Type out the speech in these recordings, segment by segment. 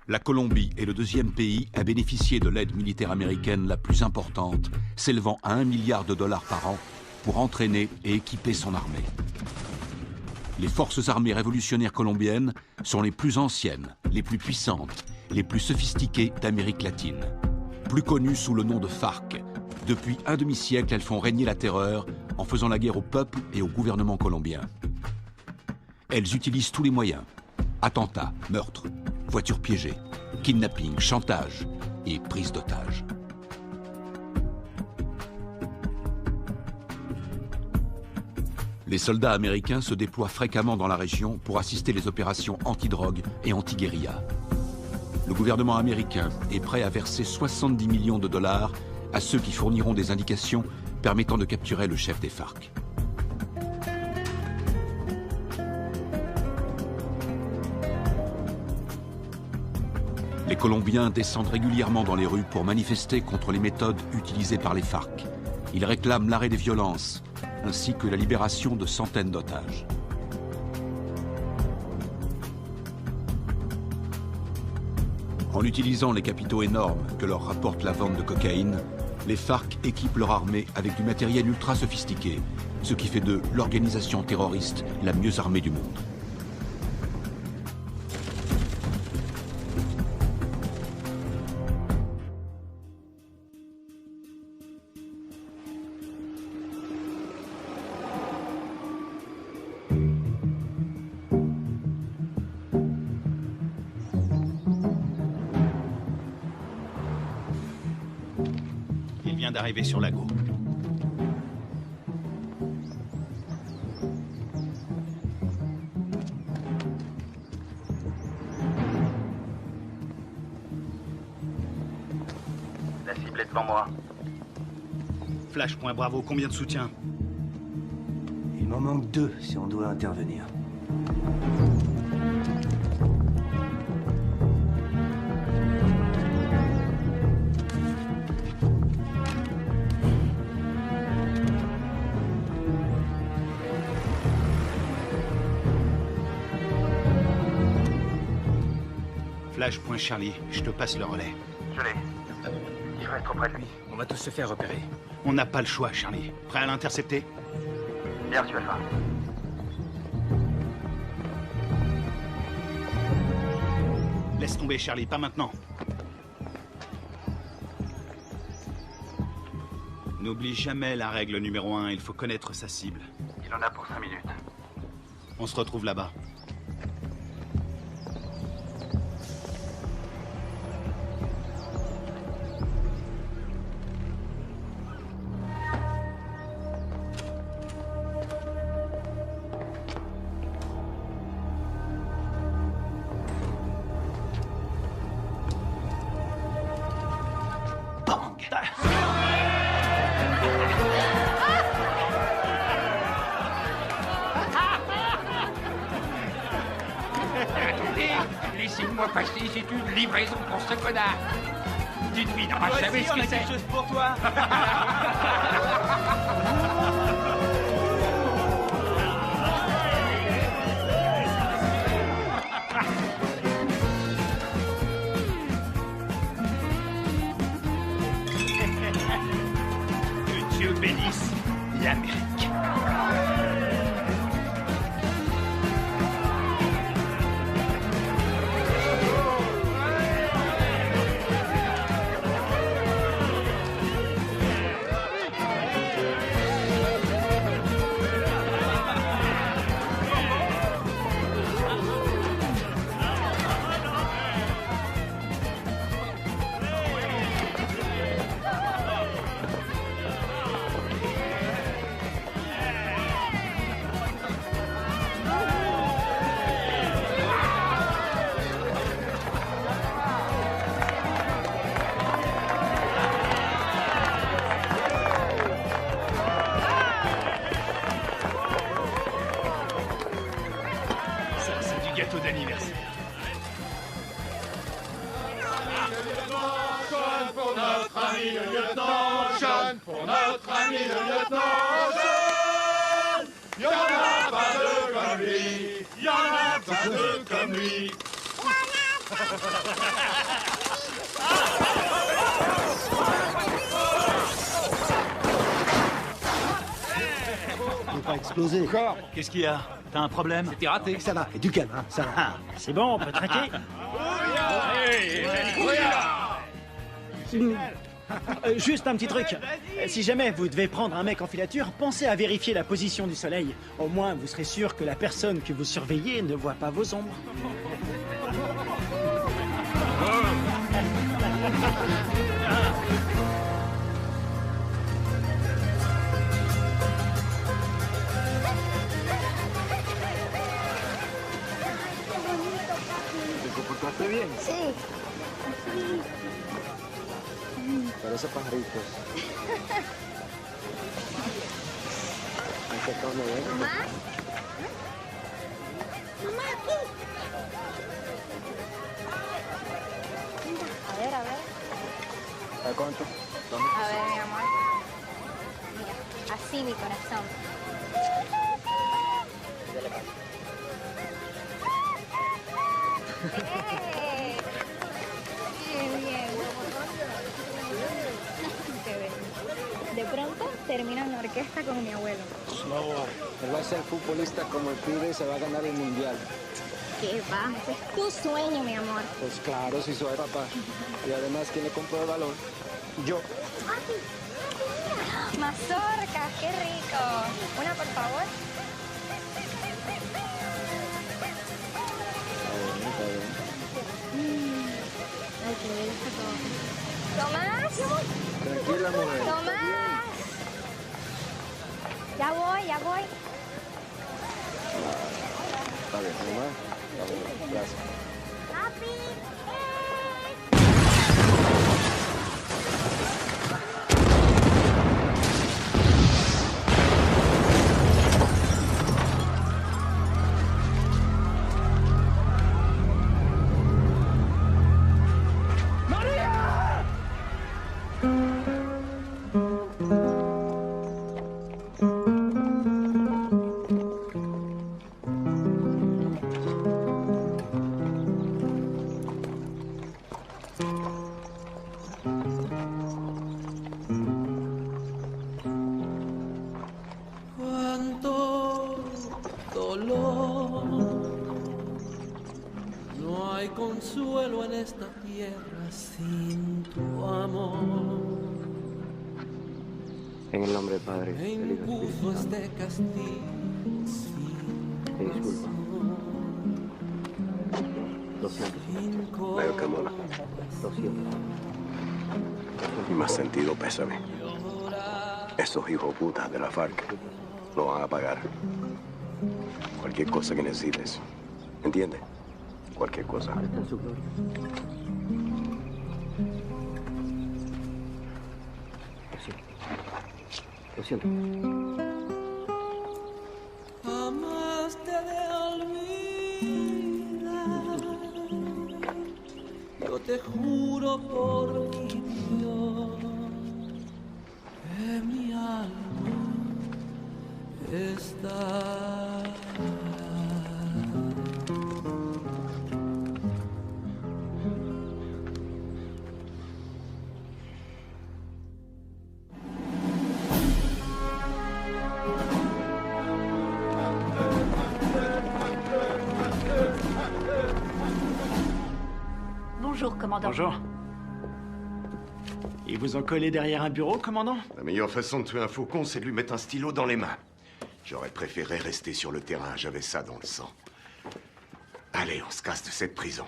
La Colombie est le deuxième pays à bénéficier de l'aide militaire américaine la plus importante, s'élevant à 1 milliard de dollars par an pour entraîner et équiper son armée. Les forces armées révolutionnaires colombiennes sont les plus anciennes, les plus puissantes, les plus sophistiquées d'Amérique latine. Plus connues sous le nom de FARC, depuis un demi-siècle, elles font régner la terreur en faisant la guerre au peuple et au gouvernement colombien. Elles utilisent tous les moyens: attentats, meurtres, voitures piégées, kidnapping, chantage et prise d'otages. Les soldats américains se déploient fréquemment dans la région pour assister les opérations anti-drogue et anti-guérilla. Le gouvernement américain est prêt à verser 70 millions de dollars à ceux qui fourniront des indications permettant de capturer le chef des FARC. Les Colombiens descendent régulièrement dans les rues pour manifester contre les méthodes utilisées par les FARC. Ils réclament l'arrêt des violences, ainsi que la libération de centaines d'otages. En utilisant les capitaux énormes que leur rapporte la vente de cocaïne, les FARC équipent leur armée avec du matériel ultra sophistiqué, ce qui fait d'eux l'organisation terroriste la mieux armée du monde. D'arriver sur Lago. La cible est devant moi. Flash, point Bravo, combien de soutien? Il m'en manque 2 si on doit intervenir. Flash, point Charlie, je te passe le relais. Je l'ai. Il faut être auprès de lui. On va tous se faire repérer. On n'a pas le choix, Charlie. Prêt à l'intercepter? Bien reçu, Alpha. Laisse tomber, Charlie, pas maintenant. N'oublie jamais la règle numéro 1, il faut connaître sa cible. Il en a pour 5 minutes. On se retrouve là-bas. Laissez-moi passer, c'est une livraison pour ce connard. Dites-lui, non, je savais ce que c'est. Quelque chose pour toi. Que Dieu bénisse l'Amérique. d'anniversaire. Sean pour notre ami le lieutenant, Sean pour notre ami le lieutenant, Sean. Y'en a pas deux comme lui, y'en a pas deux comme lui. Faut pas exploser. Encore? Qu'est-ce qu'il y a? T'as un problème? C'était raté. Ça va, et du calme, hein, ça va. Ah, C'est bon, on peut traquer. Juste un petit truc. Si jamais vous devez prendre un mec en filature, pensez à vérifier la position du soleil. Au moins, vous serez sûr que la personne que vous surveillez ne voit pas vos ombres. ¿Te comportaste bien? Sí. Parece pajaritos. Mamá. Mamá, aquí. Mira, a ver. ¿A cuánto? A ver, mi amor. Mira, así mi corazón. ¡Eh! Bien, bien. Qué bien. De pronto termino en la orquesta con mi abuelo. No, él va a ser futbolista como el pibe y se va a ganar el mundial. ¿Qué va? Ese es tu sueño, mi amor. Pues claro, si soy papá. Y además, ¿quién le compró el balón? Yo. Mazorcas, qué rico. Una, por favor. Ay, qué bien está todo. ¿Tomás? Tranquila, mujer. ¡Tomás! Ya voy. Está bien, mamá. Está bien, gracias. ¡Papi! Cuánto dolor, no hay consuelo en esta tierra sin tu amor. En el nombre del Padre, Me del Hijo y del impuso Espíritu Santo. este castigo sin Te disculpa. Lo siento. Medio Camola. Lo siento. Y más sentido pésame. Esos hijos putas de la FARC lo van a pagar. Cualquier cosa que necesites. ¿Entiendes? Cualquier cosa. Ahora está en su gloria. Lo siento. Jamás te de olvidar. Yo te juro por mi Dios que mi alma está. Bonjour, commandant. Bonjour. Ils vous ont collé derrière un bureau, commandant? La meilleure façon de tuer un faucon, c'est de lui mettre un stylo dans les mains. J'aurais préféré rester sur le terrain, j'avais ça dans le sang. Allez, on se casse de cette prison.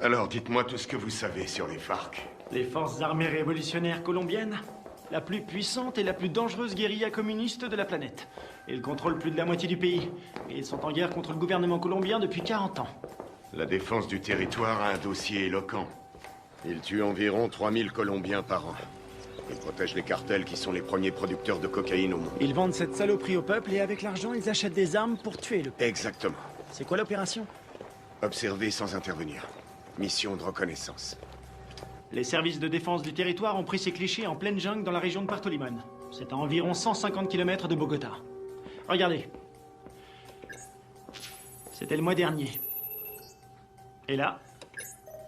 Alors, dites-moi tout ce que vous savez sur les FARC. Les forces armées révolutionnaires colombiennes, la plus puissante et la plus dangereuse guérilla communiste de la planète. Ils contrôlent plus de la moitié du pays. Et ils sont en guerre contre le gouvernement colombien depuis 40 ans. La défense du territoire a un dossier éloquent. Ils tuent environ 3000 Colombiens par an. Ils protègent les cartels qui sont les premiers producteurs de cocaïne au monde. Ils vendent cette saloperie au peuple et avec l'argent, ils achètent des armes pour tuer le peuple. Exactement. C'est quoi l'opération? Observer sans intervenir. Mission de reconnaissance. Les services de défense du territoire ont pris ces clichés en pleine jungle dans la région de Puerto Limón. C'est à environ 150 km de Bogota. Regardez. C'était le mois dernier. Et là,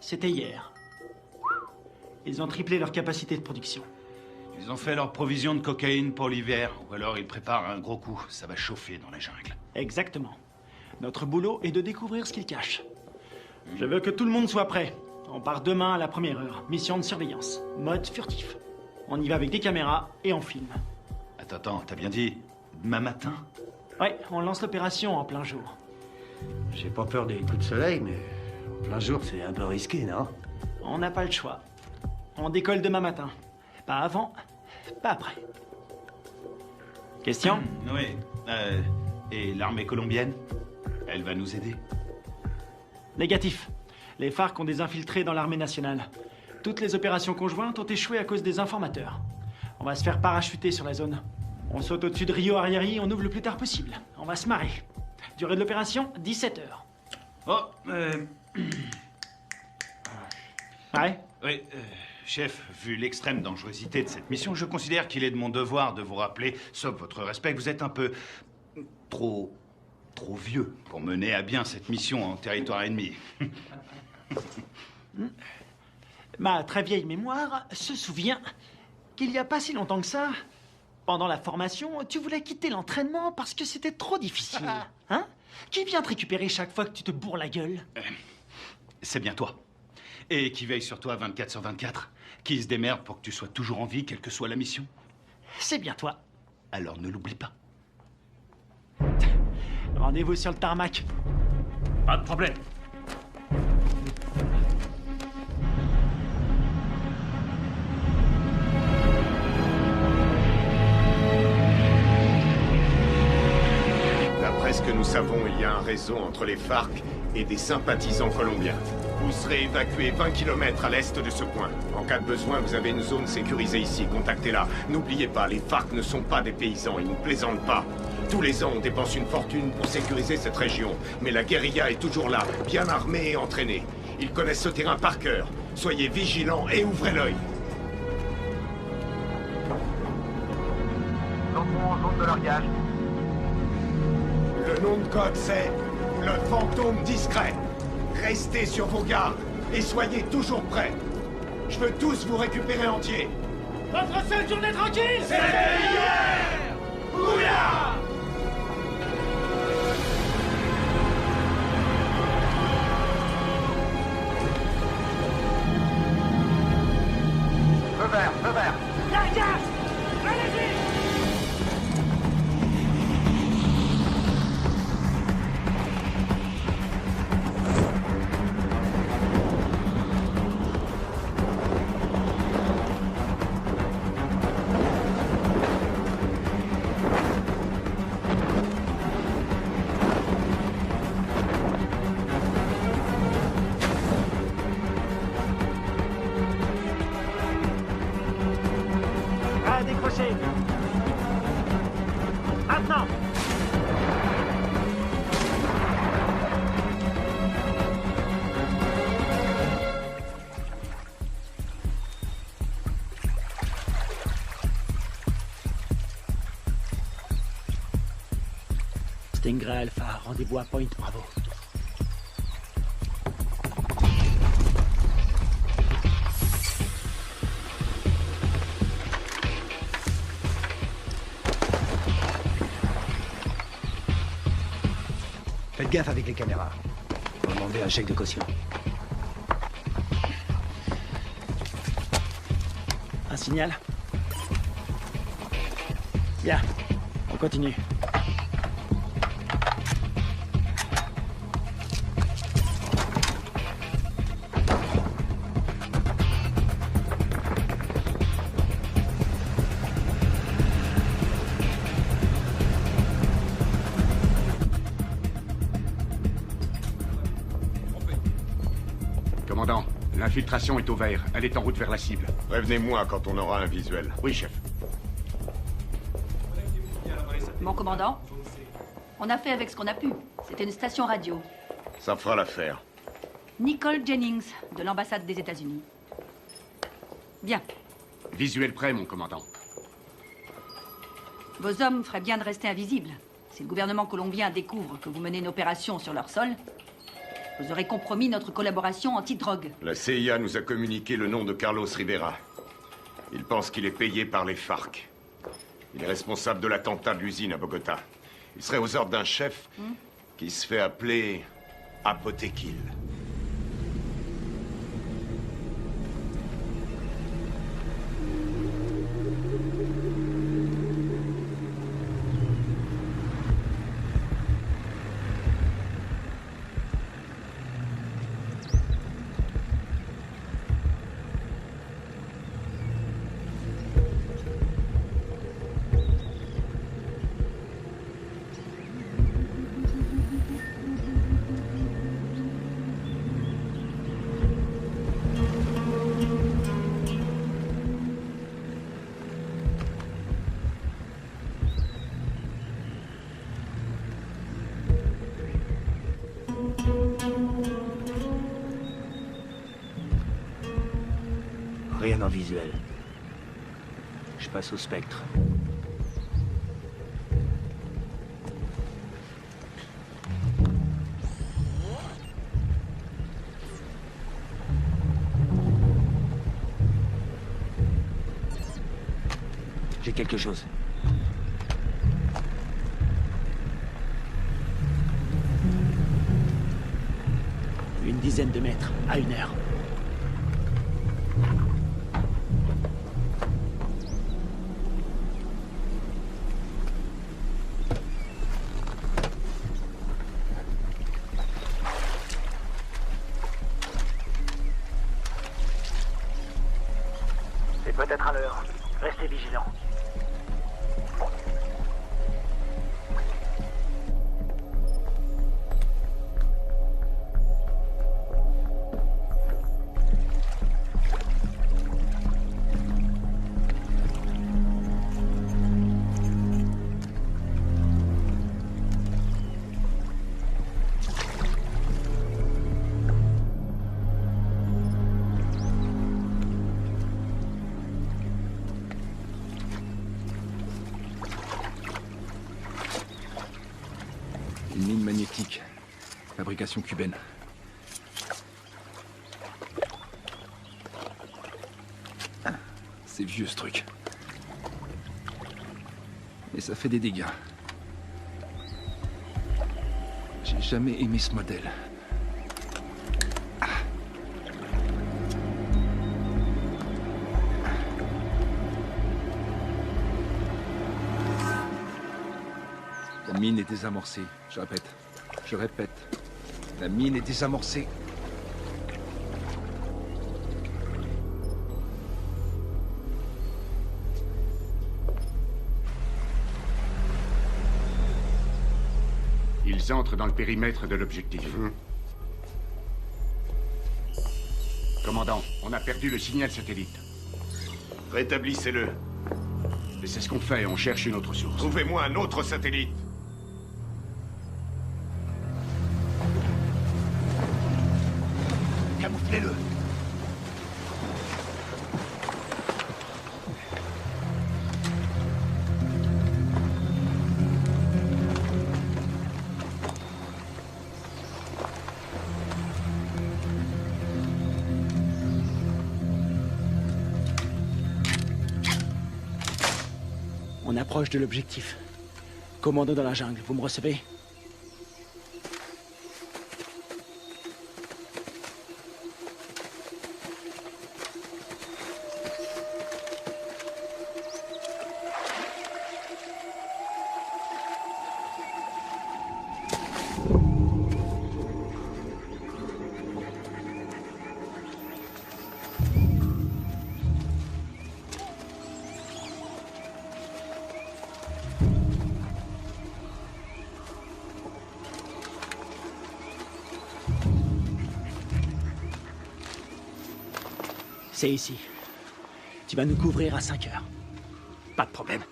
c'était hier. Ils ont triplé leur capacité de production. Ils ont fait leur provision de cocaïne pour l'hiver, ou alors ils préparent un gros coup. Ça va chauffer dans la jungle. Exactement. Notre boulot est de découvrir ce qu'ils cachent. Je veux que tout le monde soit prêt. On part demain à la première heure. Mission de surveillance. Mode furtif. On y va avec des caméras et on filme. Attends, t'as bien dit demain matin? Ouais, on lance l'opération en plein jour. J'ai pas peur des coups de soleil, mais en plein jour, c'est un peu risqué, non? On n'a pas le choix. On décolle demain matin. Pas avant, pas après. Question? Oui. Et l'armée colombienne? Elle va nous aider? Négatif. Les FARC ont des infiltrés dans l'armée nationale. Toutes les opérations conjointes ont échoué à cause des informateurs. On va se faire parachuter sur la zone. On saute au-dessus de Rio Arrieri, on ouvre le plus tard possible. On va se marrer. Durée de l'opération, 17 heures. Oh, Ouais? Oui, chef, vu l'extrême dangerosité de cette mission, je considère qu'il est de mon devoir de vous rappeler, sauf votre respect, que vous êtes un peu trop vieux pour mener à bien cette mission en territoire ennemi. Ma très vieille mémoire se souvient qu'il n'y a pas si longtemps que ça, pendant la formation, tu voulais quitter l'entraînement parce que c'était trop difficile. Hein? Qui vient te récupérer chaque fois que tu te bourres la gueule? C'est bien toi. Et qui veille sur toi 24 sur 24. Qui se démerde pour que tu sois toujours en vie, quelle que soit la mission. C'est bien toi. Alors ne l'oublie pas. Rendez-vous sur le tarmac. Pas de problème. D'après ce que nous savons, il y a un réseau entre les FARC et des sympathisants colombiens. Vous serez évacué 20 km à l'est de ce point. En cas de besoin, vous avez une zone sécurisée ici. Contactez-la. N'oubliez pas, les FARC ne sont pas des paysans. Ils ne plaisantent pas. Tous les ans, on dépense une fortune pour sécuriser cette région. Mais la guérilla est toujours là, bien armée et entraînée. Ils connaissent ce terrain par cœur. Soyez vigilants et ouvrez l'œil. Nous entrons en zone de largage. Le nom de code, c'est le fantôme discret. Restez sur vos gardes et soyez toujours prêts. Je veux tous vous récupérer entiers. Votre seule journée tranquille, C'était hier! Bouillard! Feu vert, feu vert. Largage! Allez-y! À décrocher. Maintenant. Stingray Alpha, rendez-vous à Point Bravo. Faites gaffe avec les caméras. Faut demander un chèque de caution. Un signal? Bien, on continue. Commandant, l'infiltration est au vert. Elle est en route vers la cible. Prévenez-moi quand on aura un visuel. Oui, chef. Mon commandant, on a fait avec ce qu'on a pu. C'était une station radio. Ça fera l'affaire. Nicole Jennings, de l'ambassade des États-Unis. Bien. Visuel prêt, mon commandant. Vos hommes feraient bien de rester invisibles. Si le gouvernement colombien découvre que vous menez une opération sur leur sol, Vous aurez compromis notre collaboration anti-drogue. La CIA nous a communiqué le nom de Carlos Rivera. Il pense qu'il est payé par les FARC. Il est responsable de l'attentat de l'usine à Bogota. Il serait aux ordres d'un chef qui se fait appeler Apotekil. Rien en visuel. Je passe au spectre. J'ai quelque chose. Une dizaine de mètres, à 1 heure. C'est peut-être à l'heure. Restez vigilants. Une ligne magnétique. Fabrication cubaine. C'est vieux ce truc. Et ça fait des dégâts. J'ai jamais aimé ce modèle. La mine est désamorcée. Je répète. La mine est désamorcée. Ils entrent dans le périmètre de l'objectif. Commandant, on a perdu le signal satellite. Rétablissez-le. Et c'est ce qu'on fait, on cherche une autre source. Trouvez-moi un autre satellite. Camouflez-le. On approche de l'objectif. Commando dans la jungle, vous me recevez? C'est ici. Tu vas nous couvrir à 5 heures. Pas de problème.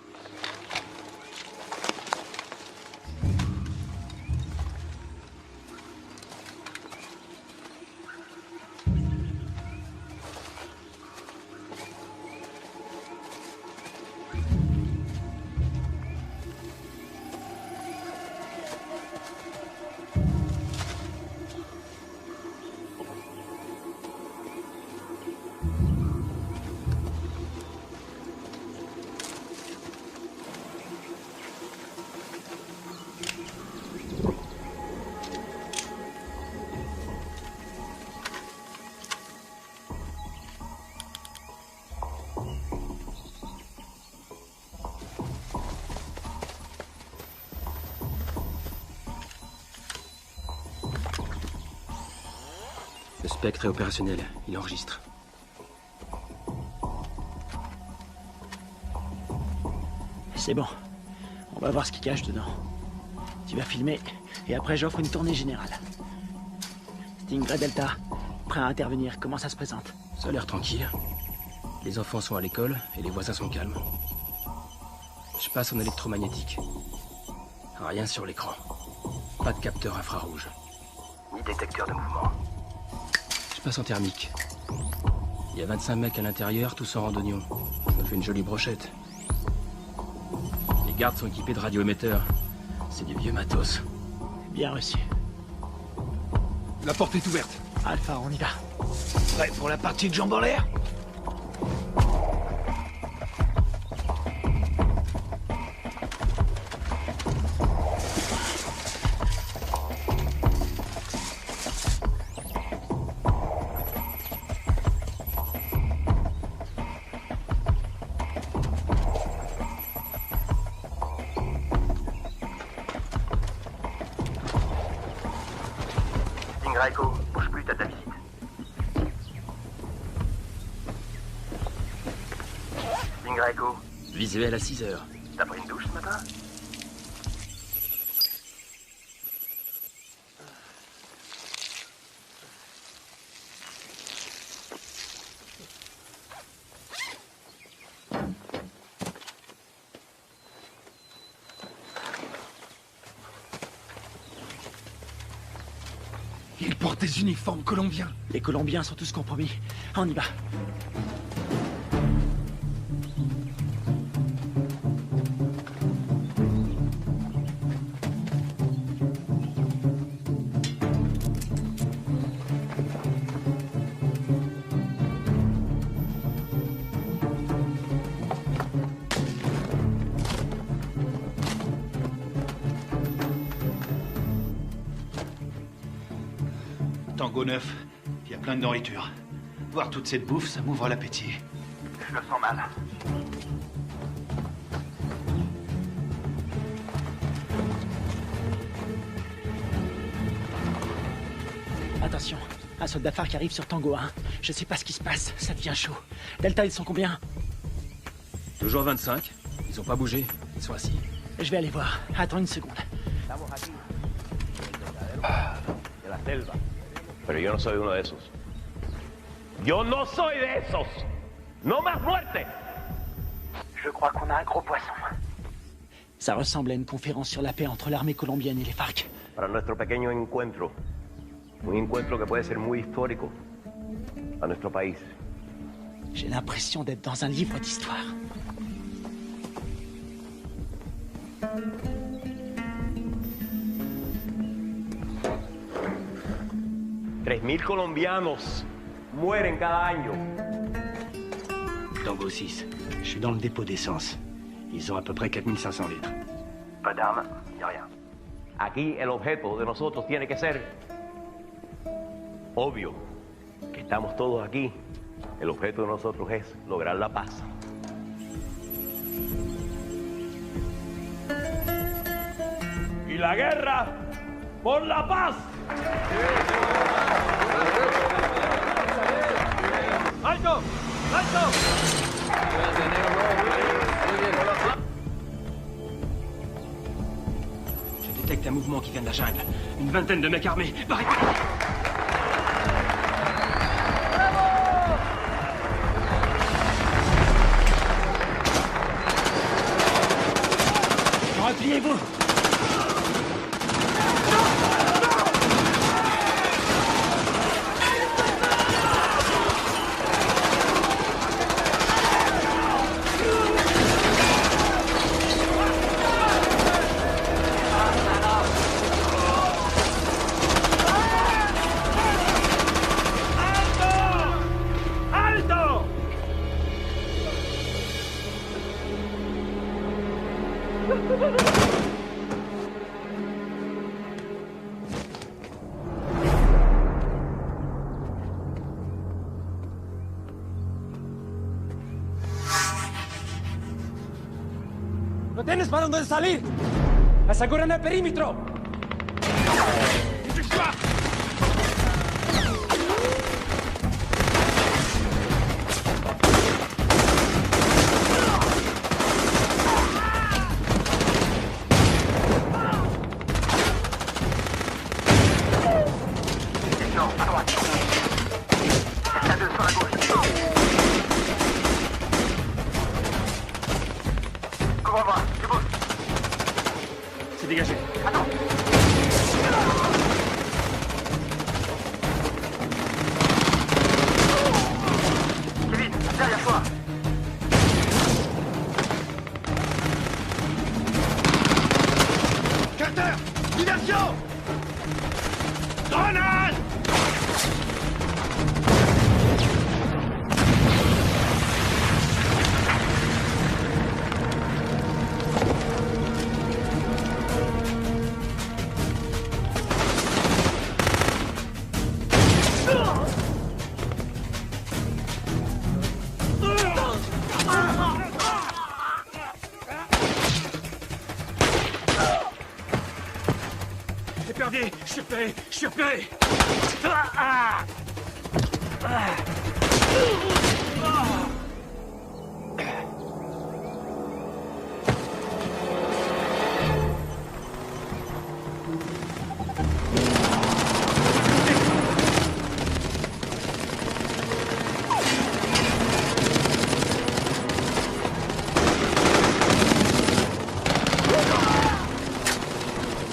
Spectre est opérationnel. Il enregistre. C'est bon. On va voir ce qu'il cache dedans. Tu vas filmer, et après j'offre une tournée générale. Stingray Delta, prêt à intervenir. Comment ça se présente? Ça a l'air tranquille. Les enfants sont à l'école, et les voisins sont calmes. Je passe en électromagnétique. Rien sur l'écran. Pas de capteur infrarouge. Ni détecteur de mouvement. Je passe en thermique. Il y a 25 mecs à l'intérieur, tous en randonnion. Ça fait une jolie brochette. Les gardes sont équipés de radioémetteurs. C'est du vieux matos. Bien reçu. La porte est ouverte. Alpha, on y va. Prêt pour la partie de jambes en l'air? Echo, bouge plus, t'as ta visite. Echo. Visuel à 6 heures. T'as pris une douche ce matin? Ils portent des uniformes colombiens. Les Colombiens sont tous compromis. On y va. Tango 9, il y a plein de nourriture. Voir toute cette bouffe, ça m'ouvre l'appétit. Je le sens mal. Attention, un soldat phare qui arrive sur Tango 1. Je sais pas ce qui se passe, ça devient chaud. Delta, ils sont combien? Toujours 25. Ils ont pas bougé. Ils sont assis. Je vais aller voir. Attends une seconde. De la selva. Pero yo no soy uno de esos. Yo no soy de esos. No más muerte. Je crois qu'on a un gros poisson. Ça ressemble à une conférence sur la paix entre l'armée colombienne et les FARC. Para nuestro pequeño encuentro. Un encuentro que puede ser muy histórico a nuestro país. J'ai l'impression d'être dans un livre d'histoire. $3,000 colombianos mueren cada año. Tango 6, je suis dans le dépôt d'essence. Ils ont à peu près 4500 litres. Pas d'armes, y a rien. Aquí el objeto de nosotros tiene que ser obvio. Que estamos todos aquí. El objeto de nosotros es lograr la paz. Y la guerra por la paz. ¡Alto! ¡Alto! Je détecte un mouvement qui vient de la jungle. Une vingtaine de mecs armés. Barrez-vous! Repliez-vous! ¡No tienes para dónde salir! ¡Aseguren el perímetro! Devant moi, tu bouges. C'est dégagé. Attends. Kevin, derrière toi. Carter! Diversion! Grenade! J'ai perdu. Je suis repéré.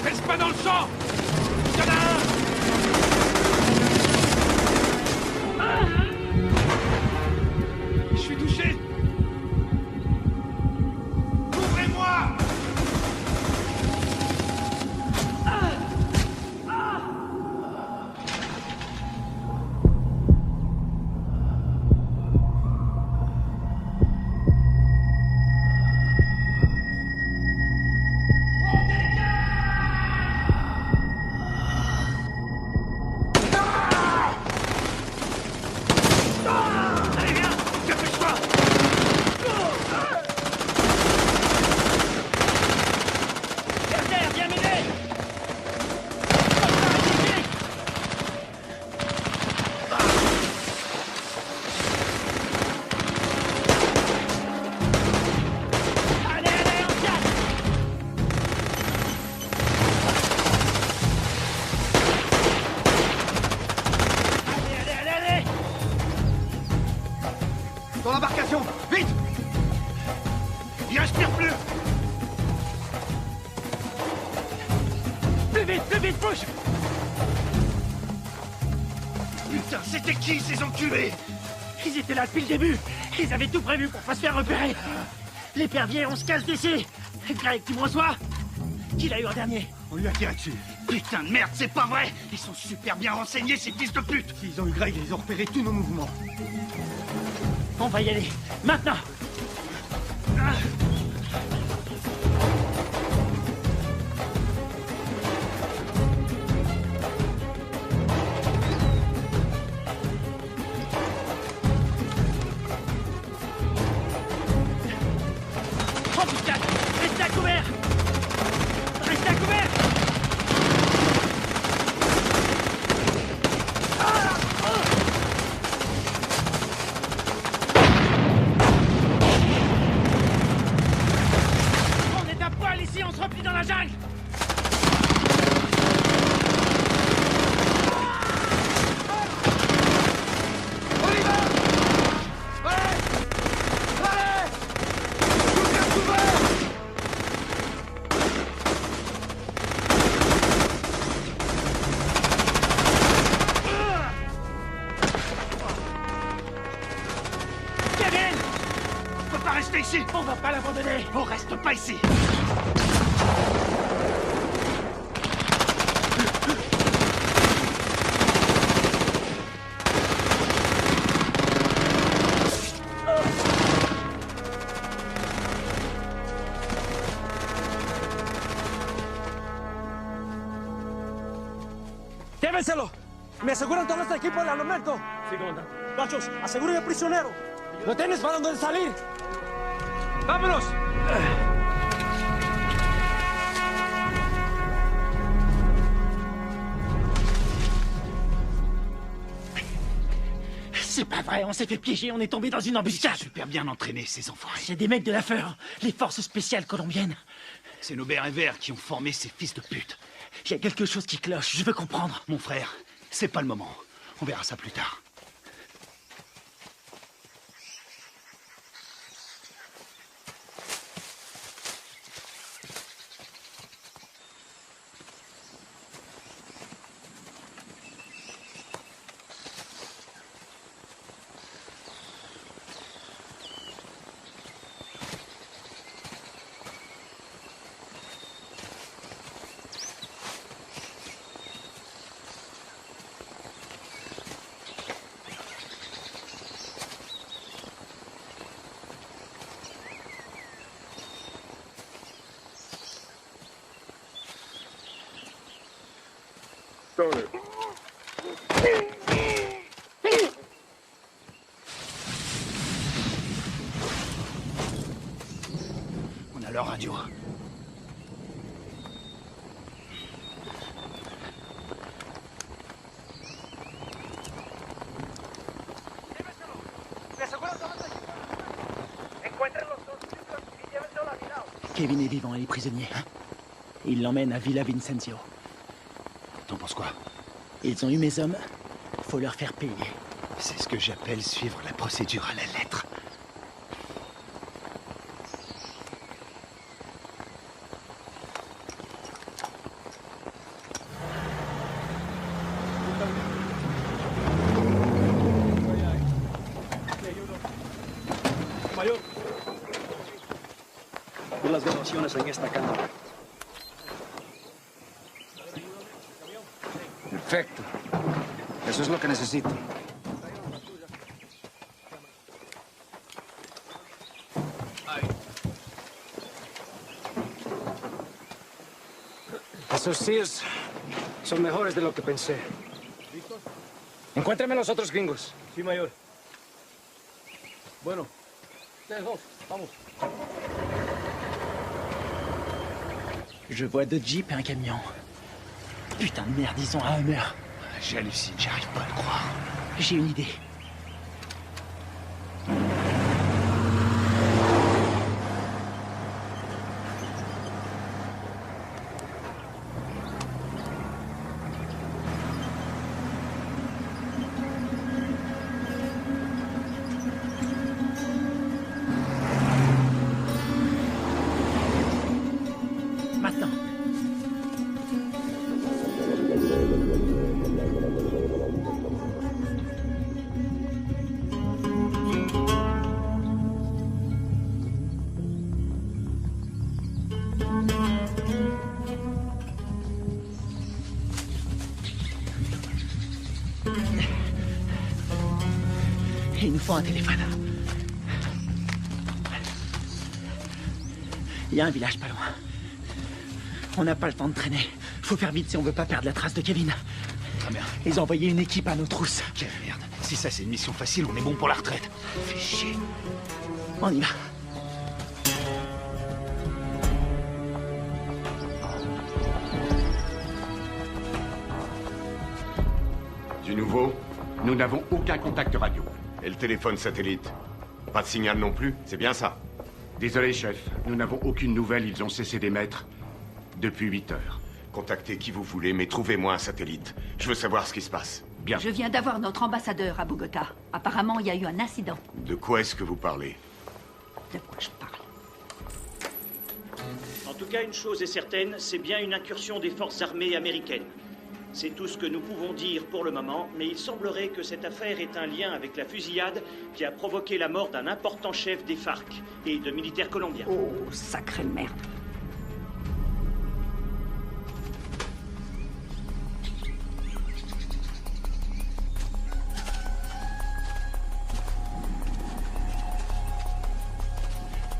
Reste pas dans le champ! Y'en a un! Je suis touché! Ouvrez-moi! Allez, viens! Dépêche-toi! Carter, viens m'aider! Allez, on casse! Allez! Dans l'embarcation! Vite! Il respire plus! Plus vite, push! Putain, c'était qui ces enculés? Ils étaient là depuis le début. Ils avaient tout prévu pour pas se faire repérer. L'épervier, on se casse d'ici. Greg, tu me reçois? Qui l'a eu en dernier? On lui a tiré dessus. Putain de merde, c'est pas vrai! Ils sont super bien renseignés, ces fils de pute! S'ils ont eu Greg, ils ont repéré tous nos mouvements. On va y aller. Maintenant! Embuscade! Restez à couvert! Restez à couvert! On est à poil ici, on se replie dans la jungle! Kevin! On peut pas rester ici! On va pas l'abandonner! On reste pas ici! ¡Llévenselo! ¡Me aseguran todo este equipo del armamento! Sí, comandante. Machos, aseguren al prisionero. ¡Lo tienes para donde salir! ¡Vámonos! C'est pas vrai, on s'est fait piéger, on est tombé dans une embuscade. Super bien entraînés, ces enfoirés. C'est des mecs de la FEUR, les forces spéciales colombiennes. C'est nos bérets verts qui ont formé ces fils de pute. Il y a quelque chose qui cloche, je veux comprendre. Mon frère, c'est pas le moment. On verra ça plus tard. Stoner. On a leur radio. Kevin est vivant et est prisonnier. Il l'emmène à Villa Vincenzio. T'en penses quoi? Ils ont eu mes hommes. Faut leur faire payer. C'est ce que j'appelle suivre la procédure à la lettre. Mayor, vi las grabaciones en esta cámara. Perfecto. Eso es lo que necesito. Esos tíos son mejores de lo que pensé. Encuéntrame los otros gringos. Sí, mayor. Bueno, ustedes dos, vamos. Je vois deux jeeps et un camion. Putain de merde, ils ont un Hummer. J'hallucine, j'arrive pas à le croire. J'ai une idée. Maintenant. Il nous faut un téléphone. Il y a un village pas loin. On n'a pas le temps de traîner. Faut faire vite si on veut pas perdre la trace de Kevin. Très bien. Ils ont envoyé une équipe à nos trousses. Quelle merde. Si ça c'est une mission facile, on est bon pour la retraite. Fais chier. On y va. Du nouveau? Nous n'avons aucun contact radio. Et le téléphone satellite? Pas de signal non plus, c'est bien ça? Désolé, chef. Nous n'avons aucune nouvelle. Ils ont cessé d'émettre depuis 8 heures. Contactez qui vous voulez, mais trouvez-moi un satellite. Je veux savoir ce qui se passe. Bien. Je viens d'avoir notre ambassadeur à Bogota. Apparemment, il y a eu un incident. De quoi est-ce que vous parlez? De quoi je parle? En tout cas, une chose est certaine, c'est bien une incursion des forces armées américaines. C'est tout ce que nous pouvons dire pour le moment, mais il semblerait que cette affaire ait un lien avec la fusillade qui a provoqué la mort d'un important chef des FARC et de militaires colombiens. Oh, sacrée merde.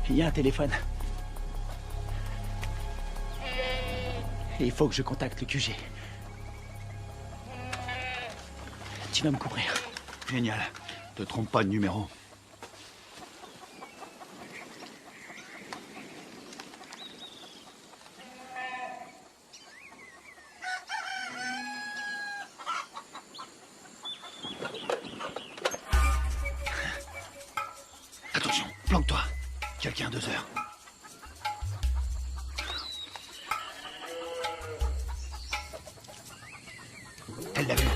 Il y a un téléphone. Et il faut que je contacte le QG. Tu vas me couvrir. Génial. Te trompe pas de numéro. Attention, planque-toi. Quelqu'un à 2 heures. Elle l'a vu.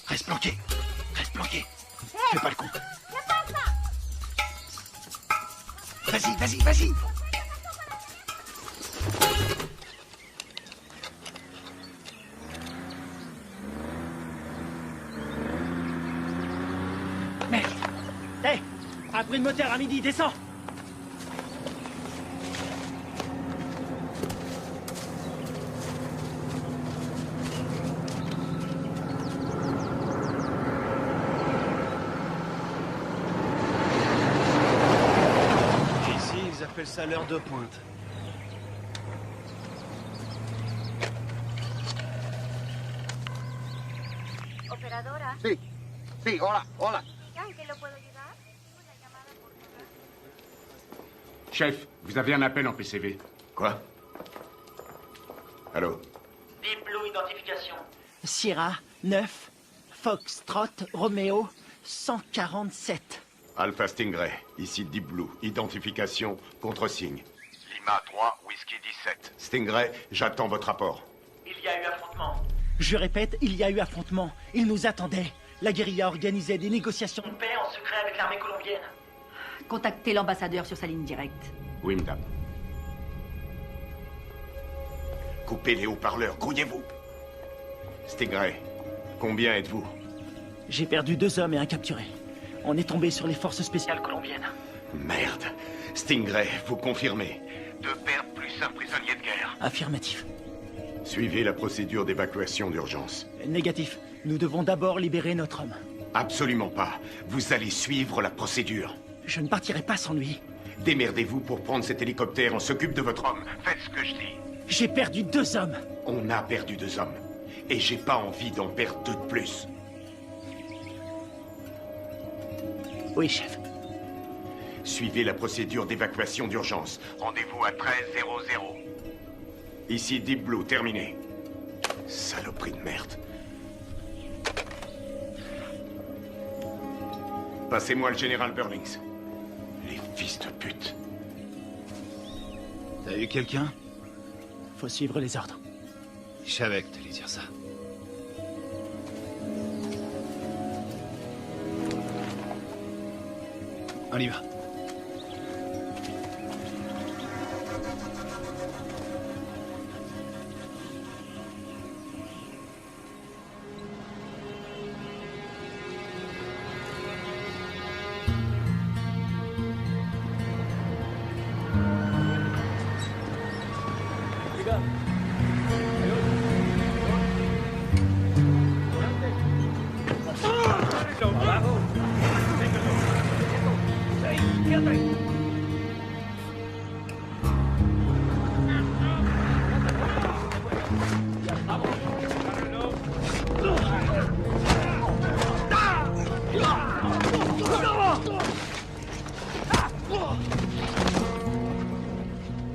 Reste planqué. Reste planqué. Fais pas le con. Vas-y, vas-y, vas-y. Merde. Hé, un bruit de moteur à midi, descends. Ici, ils appellent ça l'heure de pointe. Sí. Sí, hola, hola. ¿En qué lo puedo ayudar? Chef, vous avez un appel en PCV. Quoi? Allô? Deep Blue Identification. Sierra 9, Foxtrot, Romeo 147. Alpha Stingray, ici Deep Blue. Identification, contre-signe. Lima 3, Whisky 17. Stingray, j'attends votre rapport. Il y a eu affrontement. Je répète, il y a eu affrontement. Ils nous attendaient. La guérilla organisait des négociations Une paix en secret avec l'armée colombienne. Contactez l'ambassadeur sur sa ligne directe. Oui, madame. Coupez les haut-parleurs, grouillez-vous. Stingray, combien êtes-vous? J'ai perdu 2 hommes et un capturé. On est tombé sur les forces spéciales colombiennes. Merde. Stingray, vous confirmez? 2 pertes plus un prisonnier de guerre. Affirmatif. Suivez la procédure d'évacuation d'urgence. Négatif. Nous devons d'abord libérer notre homme. Absolument pas. Vous allez suivre la procédure. Je ne partirai pas sans lui. Démerdez-vous pour prendre cet hélicoptère. On s'occupe de votre homme. Faites ce que je dis. J'ai perdu 2 hommes. On a perdu 2 hommes. Et j'ai pas envie d'en perdre 2 de plus. Oui, chef. Suivez la procédure d'évacuation d'urgence. Rendez-vous à 13:00. Ici Deep Blue, terminé. Saloperie de merde. Passez-moi le général Burlings. Les fils de pute. T'as eu quelqu'un? Faut suivre les ordres. Je savais que t'allais dire ça. On y va.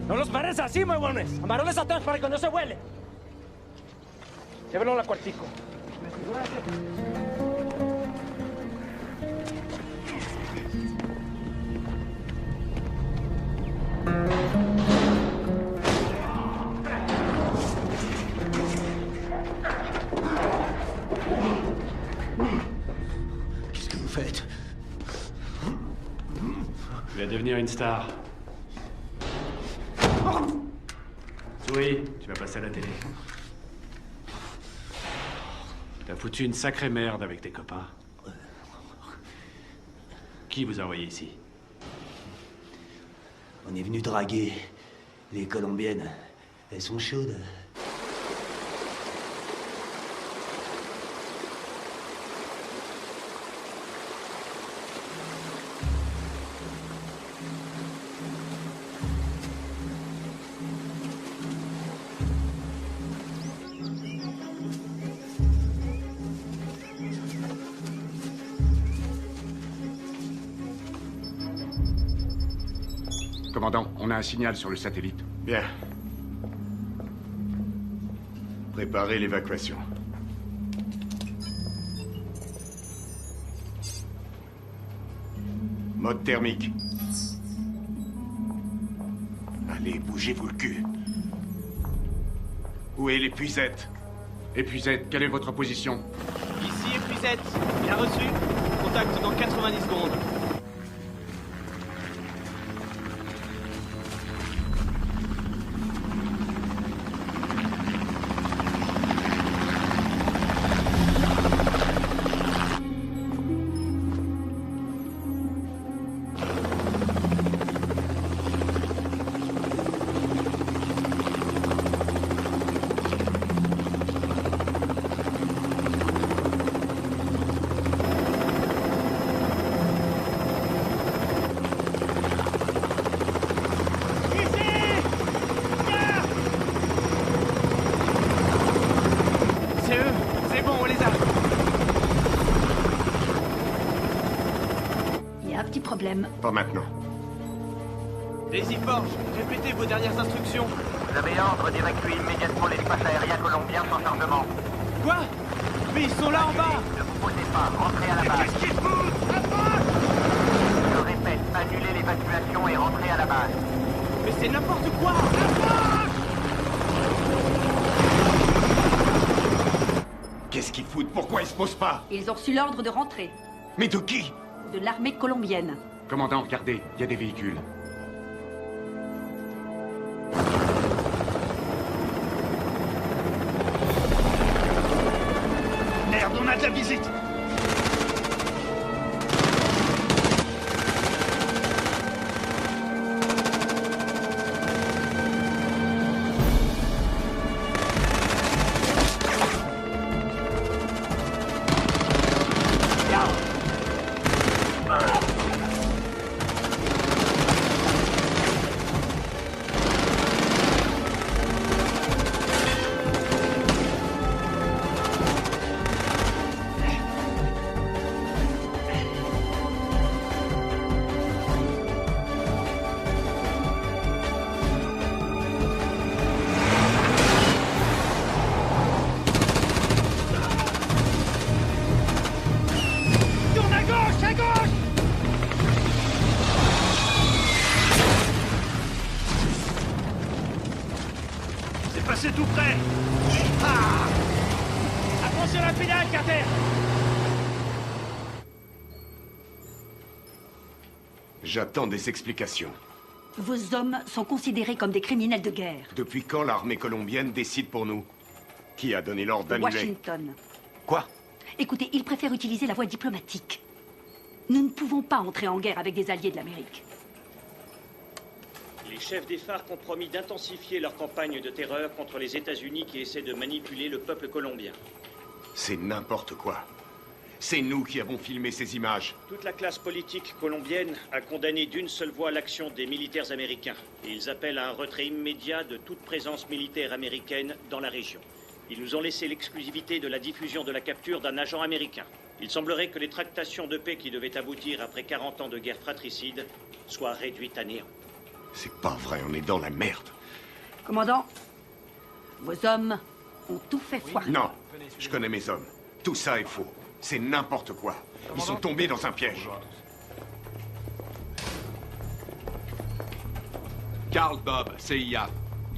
¡No los pares así, huevones! ¡Amarones atrás para que no se vuele! Llévenlo a la cuartico. Qu'est-ce que vous faites? Tu vas devenir une star. Oui, tu vas passer à la télé. T'as foutu une sacrée merde avec tes copains. Qui vous a envoyé ici? On est venu draguer les Colombiennes. Elles sont chaudes. Commandant, on a un signal sur le satellite. Bien. Préparez l'évacuation. Mode thermique. Allez, bougez-vous le cul. Où est l'épuisette? Épuisette, quelle est votre position? Ici épuisette. Bien reçu. Contact dans 90 secondes. petit problème. Pas maintenant. Daisy Forge, répétez vos dernières instructions. Vous avez ordre d'évacuer immédiatement l'espace aérien colombien sans chargement. Quoi? Mais ils sont là en bas! Ne vous posez pas, rentrez à la base. Qu'est-ce qu'ils foutent? Je répète, annulez l'évacuation et rentrez à la base. Mais c'est n'importe quoi! Qu'est-ce qu'ils foutent? Pourquoi ils se posent pas? Ils ont reçu l'ordre de rentrer. Mais de qui? De l'armée colombienne. Commandant, regardez, il y a des véhicules. Merde, on a de la visite! C'est tout près. Ah! Attention à la pédale, Carter! J'attends des explications. Vos hommes sont considérés comme des criminels de guerre. Depuis quand l'armée colombienne décide pour nous? Qui a donné l'ordre d'annuler? Washington. Quoi? Écoutez, ils préfèrent utiliser la voie diplomatique. Nous ne pouvons pas entrer en guerre avec des alliés de l'Amérique. Les chefs des FARC ont promis d'intensifier leur campagne de terreur contre les États-Unis qui essaient de manipuler le peuple colombien. C'est n'importe quoi. C'est nous qui avons filmé ces images. Toute la classe politique colombienne a condamné d'une seule voix l'action des militaires américains. Et ils appellent à un retrait immédiat de toute présence militaire américaine dans la région. Ils nous ont laissé l'exclusivité de la diffusion de la capture d'un agent américain. Il semblerait que les tractations de paix qui devaient aboutir après 40 ans de guerre fratricide soient réduites à néant. C'est pas vrai, on est dans la merde. Commandant, vos hommes ont tout fait foirer. Non, je connais mes hommes. Tout ça est faux. C'est n'importe quoi. Ils sont tombés dans un piège. Carl Bob, CIA.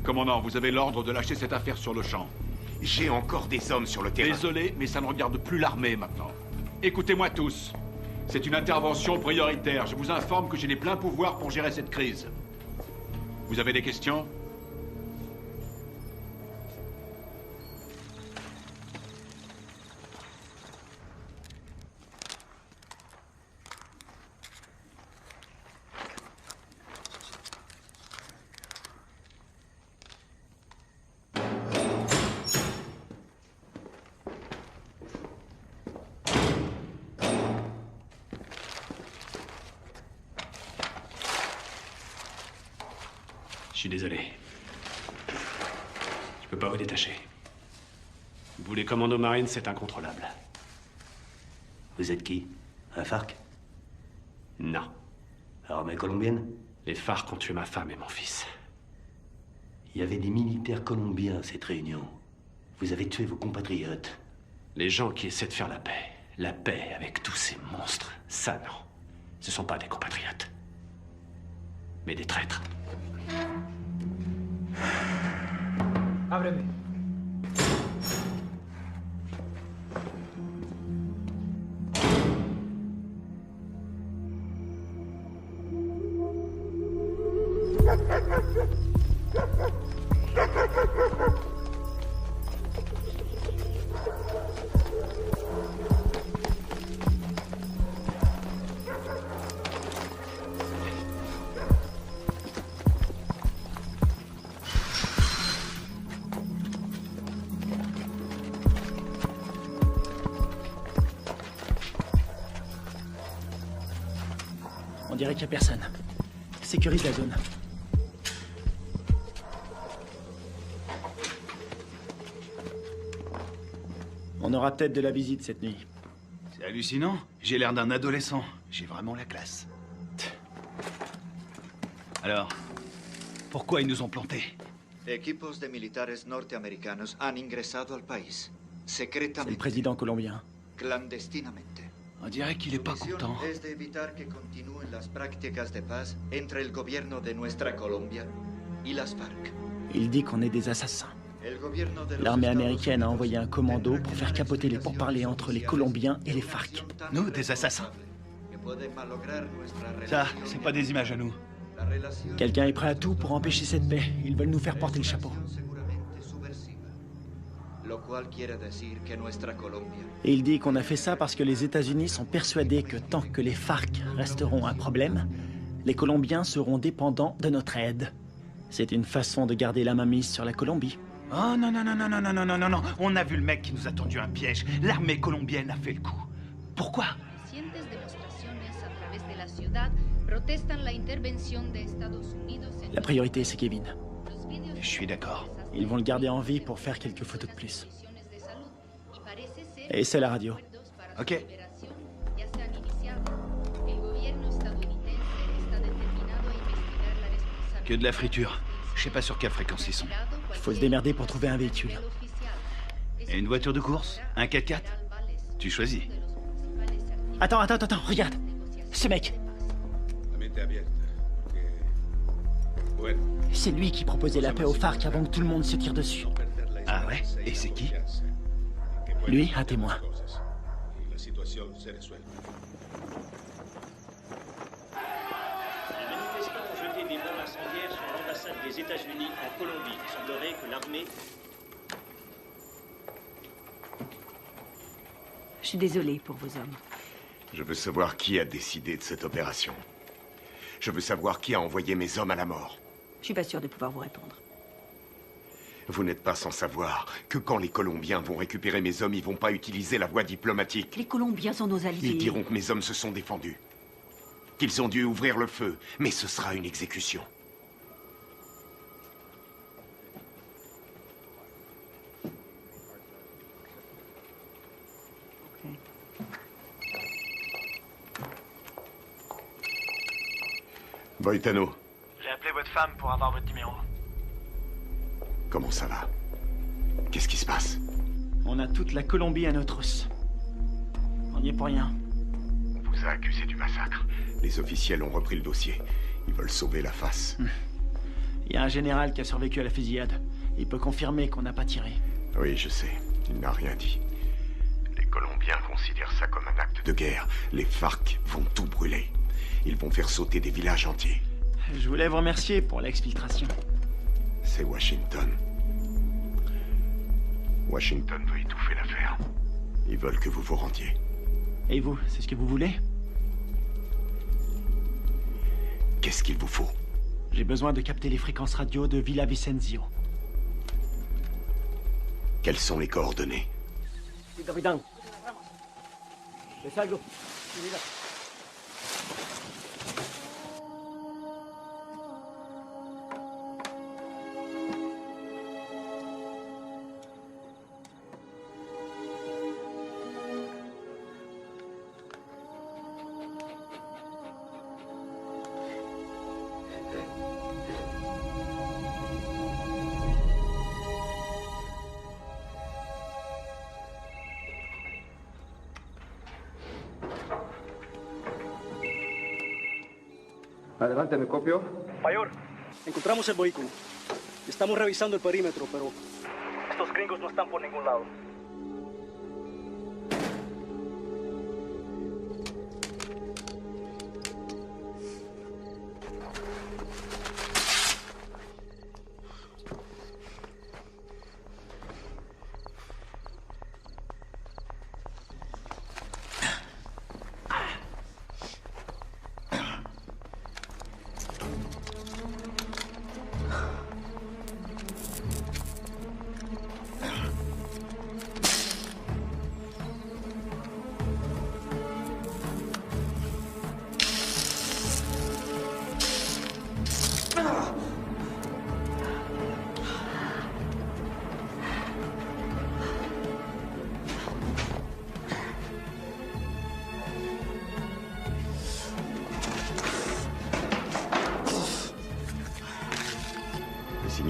Commandant, vous avez l'ordre de lâcher cette affaire sur le champ. J'ai encore des hommes sur le terrain. Désolé, mais ça ne regarde plus l'armée maintenant. Écoutez-moi tous. C'est une intervention prioritaire. Je vous informe que j'ai les pleins pouvoirs pour gérer cette crise. Vous avez des questions ? Je suis désolé. Je peux pas vous détacher. Vous, les commandos marines, c'est incontrôlable. Vous êtes qui? Un FARC? Non. Armée colombienne? Les FARC ont tué ma femme et mon fils. Il y avait des militaires colombiens à cette réunion. Vous avez tué vos compatriotes. Les gens qui essaient de faire la paix avec tous ces monstres, ça non. Ce sont pas des compatriotes. Mais des traîtres. Ábreme. On dirait qu'il n'y a personne. Sécurise la zone. On aura peut-être de la visite cette nuit. C'est hallucinant. J'ai l'air d'un adolescent. J'ai vraiment la classe. Alors, pourquoi ils nous ont plantés? Equipos de militares norteamericanos han ingresado al país, C'est secretamente, le président colombien. clandestinamente. On dirait qu'il est pas Su misión content. es de evitar que continúen las prácticas de paz entre el gobierno de nuestra Colombia y las FARC. Il dit qu'on est des assassins. El gobierno de los L'armée Estados américaine a envoyé un commando pour faire capoter les pourparlers entre les Colombiens et les FARC. Nous, des assassins. que pueden malograr nuestra Ça, relación. c'est pas des images à nous. La relación Quelqu'un est prêt à tout pour empêcher cette paix. Ils veulent nous faire porter le chapeau. seguramente subversiva. Lo cual quiere decir que nuestra Colombia Et il dit qu'on a fait ça parce que les États-Unis sont persuadés que tant que les FARC resteront un problème, les Colombiens seront dépendants de notre aide. C'est une façon de garder la mainmise sur la Colombie. Oh non, non, non, non, non, non, non, non, non, non. On a vu le mec qui nous a tendu un piège. L'armée colombienne a fait le coup. Pourquoi? Recientes demostraciones a través de la ciudad protestan la intervención de Estados Unidos en La priorité, c'est Kevin. Je suis d'accord. Ils vont le garder en vie pour faire quelques photos de plus. de salud y parece ser Et c'est la radio. Ok. que ya se han iniciado. El gobierno estadounidense está determinado a investigar la responsabilidad. Que de la friture. Je sais pas sur quelle fréquence ils sont. Il faut se démerder pour trouver un véhicule. Et une voiture de course? Un 4x4? Tu choisis. Attends, regarde. Ce mec, c'est lui qui proposait la paix aux FARC avant que tout le monde se tire dessus. Ah ouais? Et c'est qui? Lui, un témoin. Les manifestants ont jeté des bombes incendiaires sur l'ambassade des États-Unis en Colombie. Il semblerait que l'armée... Je suis désolée pour vos hommes. Je veux savoir qui a décidé de cette opération. Je veux savoir qui a envoyé mes hommes à la mort. Je suis pas sûre de pouvoir vous répondre. Vous n'êtes pas sans savoir que quand les Colombiens vont récupérer mes hommes, ils vont pas utiliser la voie diplomatique. Les Colombiens sont nos alliés. Ils diront que mes hommes se sont défendus. Qu'ils ont dû ouvrir le feu, mais ce sera une exécution. Voitano, J'ai appelé votre femme pour avoir votre numéro. comment ça va? Qu'est-ce qui se passe? On a toute la Colombie à nos trousses. On n'y est pour rien. On vous a accusé du massacre. Les officiels ont repris le dossier. Ils veulent sauver la face. Il y a un général qui a survécu à la fusillade. Il peut confirmer qu'on n'a pas tiré. Oui, je sais. Il n'a rien dit. Les Colombiens considèrent ça comme un acte de guerre. Les FARC vont tout brûler. Ils vont faire sauter des villages entiers. Je voulais vous remercier pour l'exfiltration. C'est Washington. Washington veut étouffer l'affaire. Ils veulent que vous vous rendiez. Et vous, c'est ce que vous voulez? Qu'est-ce qu'il vous faut? J'ai besoin de capter les fréquences radio de Villa Vicenzio. Quelles sont les coordonnées? Sí, capitán. ¿Le salgo? Mira. Adelante, ¿me copio? Mayor, encontramos el vehículo. Estamos revisando el perímetro, pero estos gringos no están por ningún lado.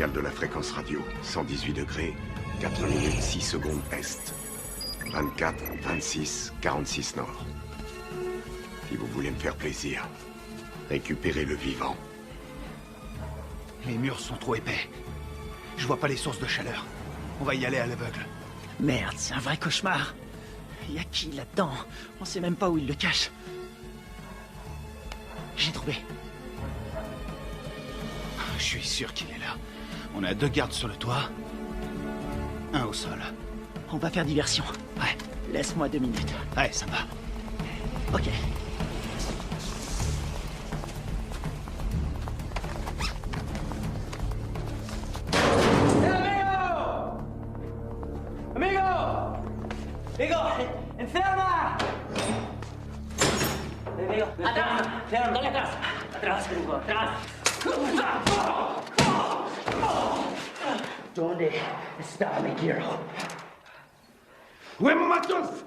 signal de la fréquence radio. 118 degrés, 4 minutes 6 secondes est. 24, 26, 46 nord. Si vous voulez me faire plaisir, récupérez le vivant. Les murs sont trop épais. Je vois pas les sources de chaleur. On va y aller à l'aveugle. Merde, c'est un vrai cauchemar. Y a qui là-dedans? On sait même pas où il le cache. J'ai trouvé. Je suis sûr qu'il est là. On a 2 gardes sur le toit. 1 au sol. On va faire diversion. Ouais. Laisse-moi 2 minutes. Ouais, ça va. Ok. ¡Amigo! ¡Enferma! Amigo, atrás, dale atrás. Atrás, amigo, atrás. ¿Dónde está mi hero? ¡Huevo matos!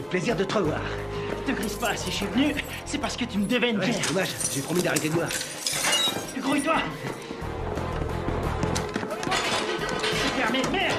Plaisir de te revoir. Te grise pas, si je suis venu, c'est parce que tu me devais une bière. Dommage, j'ai promis d'arrêter de boire. Grouille-toi. C'est fermé, merde.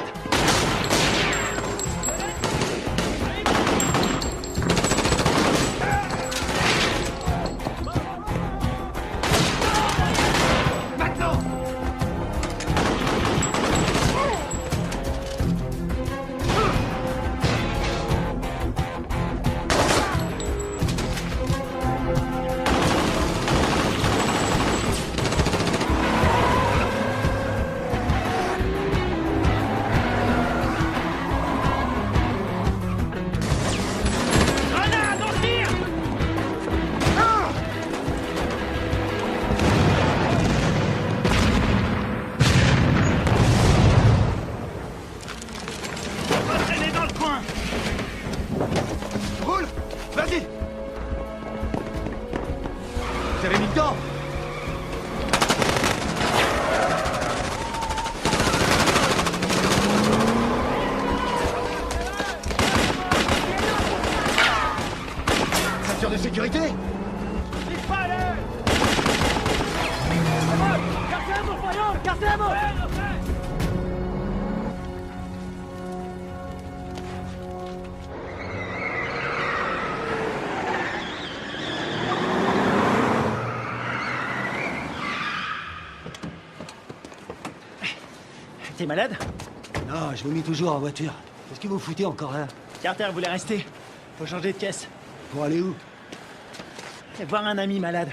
De sécurité. T'es malade? Non, je vomis toujours en voiture. Qu'est-ce que vous foutez encore là? Carter voulait rester. Faut changer de caisse. Pour aller où? Voir un ami malade.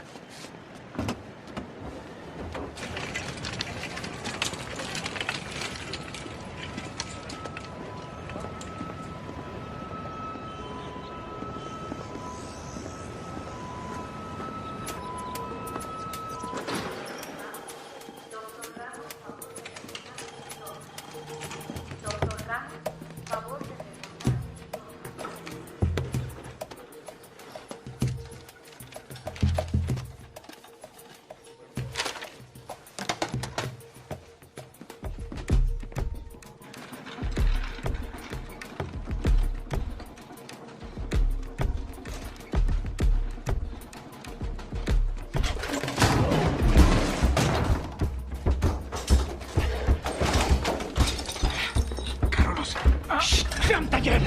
Chut, ferme ta gueule.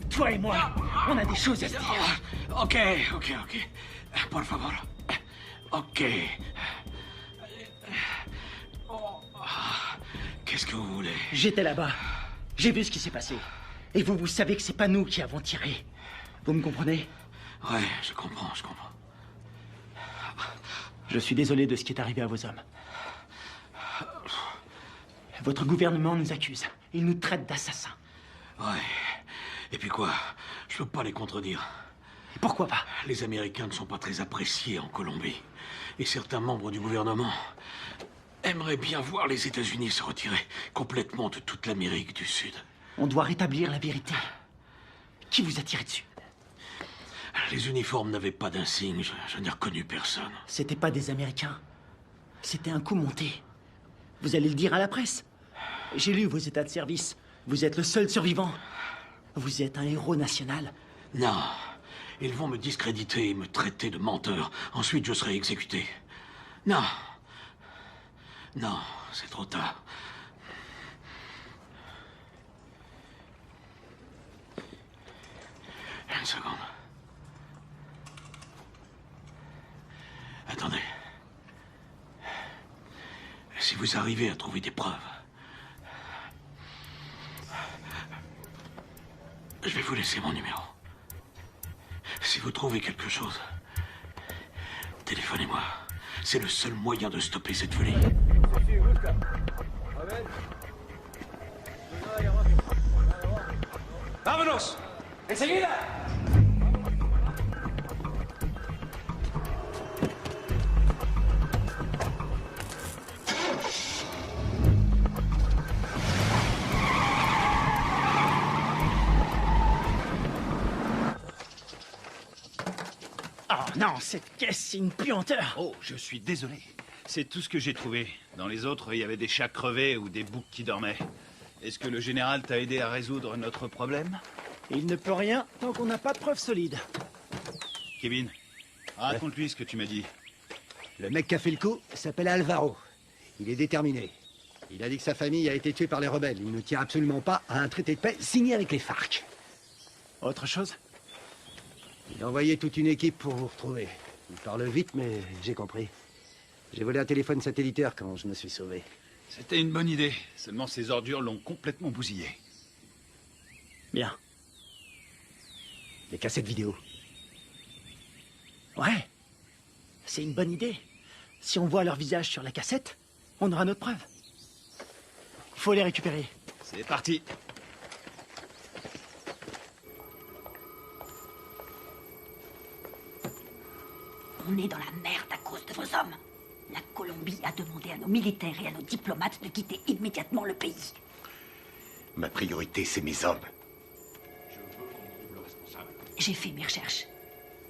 Toi et moi, on a des choses à se dire. Ok. Por favor. Ok. Qu'est-ce que vous voulez? J'étais là-bas. J'ai vu ce qui s'est passé. Et vous savez que c'est pas nous qui avons tiré. Vous me comprenez? Ouais, je comprends. Je suis désolé de ce qui est arrivé à vos hommes. Votre gouvernement nous accuse. Il nous traite d'assassins. Ouais. Et puis quoi? Je peux pas les contredire. Et pourquoi pas? Les Américains ne sont pas très appréciés en Colombie. Et certains membres du gouvernement aimeraient bien voir les États-Unis se retirer complètement de toute l'Amérique du Sud. On doit rétablir la vérité. Qui vous a tiré dessus? Les uniformes n'avaient pas d'insigne. Je n'ai reconnu personne. C'était pas des Américains. C'était un coup monté. Vous allez le dire à la presse. J'ai lu vos états de service. Vous êtes le seul survivant. Vous êtes un héros national. Non. Ils vont me discréditer et me traiter de menteur. Ensuite, je serai exécuté. Non, c'est trop tard. Une seconde. Attendez. Si vous arrivez à trouver des preuves, je vais vous laisser mon numéro. Si vous trouvez quelque chose, téléphonez-moi. C'est le seul moyen de stopper cette folie. ¡Vámonos! ¡Enseguida! Oh non, cette caisse, c'est une puanteur. Oh, je suis désolé. C'est tout ce que j'ai trouvé. Dans les autres, il y avait des chats crevés ou des boucs qui dormaient. Est-ce que le général t'a aidé à résoudre notre problème? Il ne peut rien tant qu'on n'a pas de preuves solides. Kevin, raconte-lui ce que tu m'as dit. Le mec qui a fait le coup s'appelle Alvaro. Il est déterminé. Il a dit que sa famille a été tuée par les rebelles. Il ne tient absolument pas à un traité de paix signé avec les FARC. Autre chose? Il a envoyé toute une équipe pour vous retrouver. Il parle vite, mais j'ai compris. J'ai volé un téléphone satellitaire quand je me suis sauvé. C'était une bonne idée. Seulement ces ordures l'ont complètement bousillé. Bien. Les cassettes vidéo. Ouais. C'est une bonne idée. Si on voit leur visage sur la cassette, on aura notre preuve. Faut les récupérer. C'est parti. On est dans la merde à cause de vos hommes. La Colombie a demandé à nos militaires et à nos diplomates de quitter immédiatement le pays. Ma priorité, c'est mes hommes. J'ai fait mes recherches.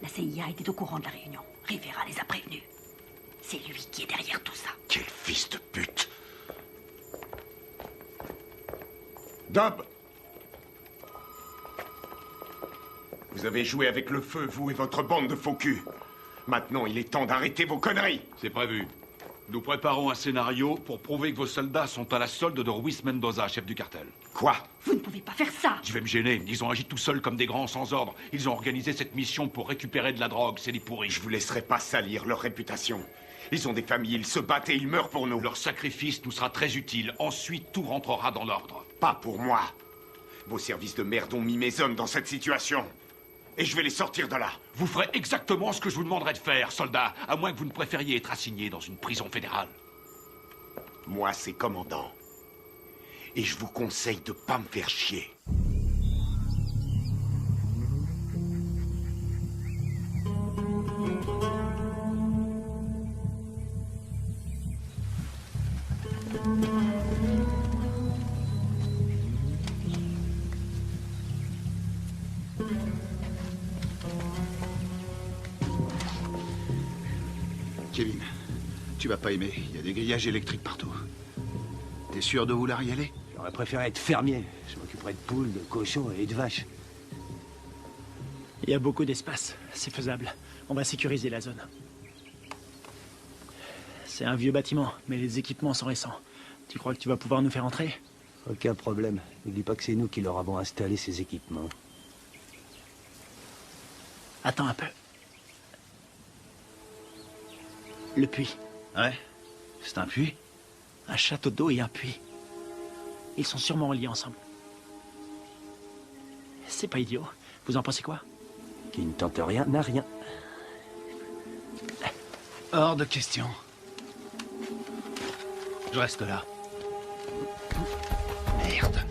La CIA était au courant de la réunion. Rivera les a prévenus. C'est lui qui est derrière tout ça. Quel fils de pute! Dub! Vous avez joué avec le feu, vous et votre bande de faux culs. Maintenant, il est temps d'arrêter vos conneries. C'est prévu. Nous préparons un scénario pour prouver que vos soldats sont à la solde de Ruiz Mendoza, chef du cartel. Quoi? Vous ne pouvez pas faire ça. Je vais me gêner. Ils ont agi tout seuls comme des grands sans ordre. Ils ont organisé cette mission pour récupérer de la drogue. C'est des pourris. Je vous laisserai pas salir leur réputation. Ils ont des familles, ils se battent et ils meurent pour nous. Leur sacrifice nous sera très utile. Ensuite, tout rentrera dans l'ordre. Pas pour moi. Vos services de merde ont mis mes hommes dans cette situation. Et je vais les sortir de là. Vous ferez exactement ce que je vous demanderai de faire, soldat, à moins que vous ne préfériez être assigné dans une prison fédérale. Moi, c'est commandant. Et je vous conseille de pas me faire chier. Kevin, tu vas pas aimer. Il y a des grillages électriques partout. T'es sûr de vouloir y aller? J'aurais préféré être fermier. Je m'occuperais de poules, de cochons et de vaches. Il y a beaucoup d'espace. C'est faisable. On va sécuriser la zone. C'est un vieux bâtiment, mais les équipements sont récents. Tu crois que tu vas pouvoir nous faire entrer? Aucun problème. N'oublie pas que c'est nous qui leur avons installé ces équipements. Attends un peu. Le puits. Ouais? C'est un puits? Un château d'eau et un puits. Ils sont sûrement reliés ensemble. C'est pas idiot. Vous en pensez quoi? Qui ne tente rien n'a rien. Hors de question. Je reste là. Merde.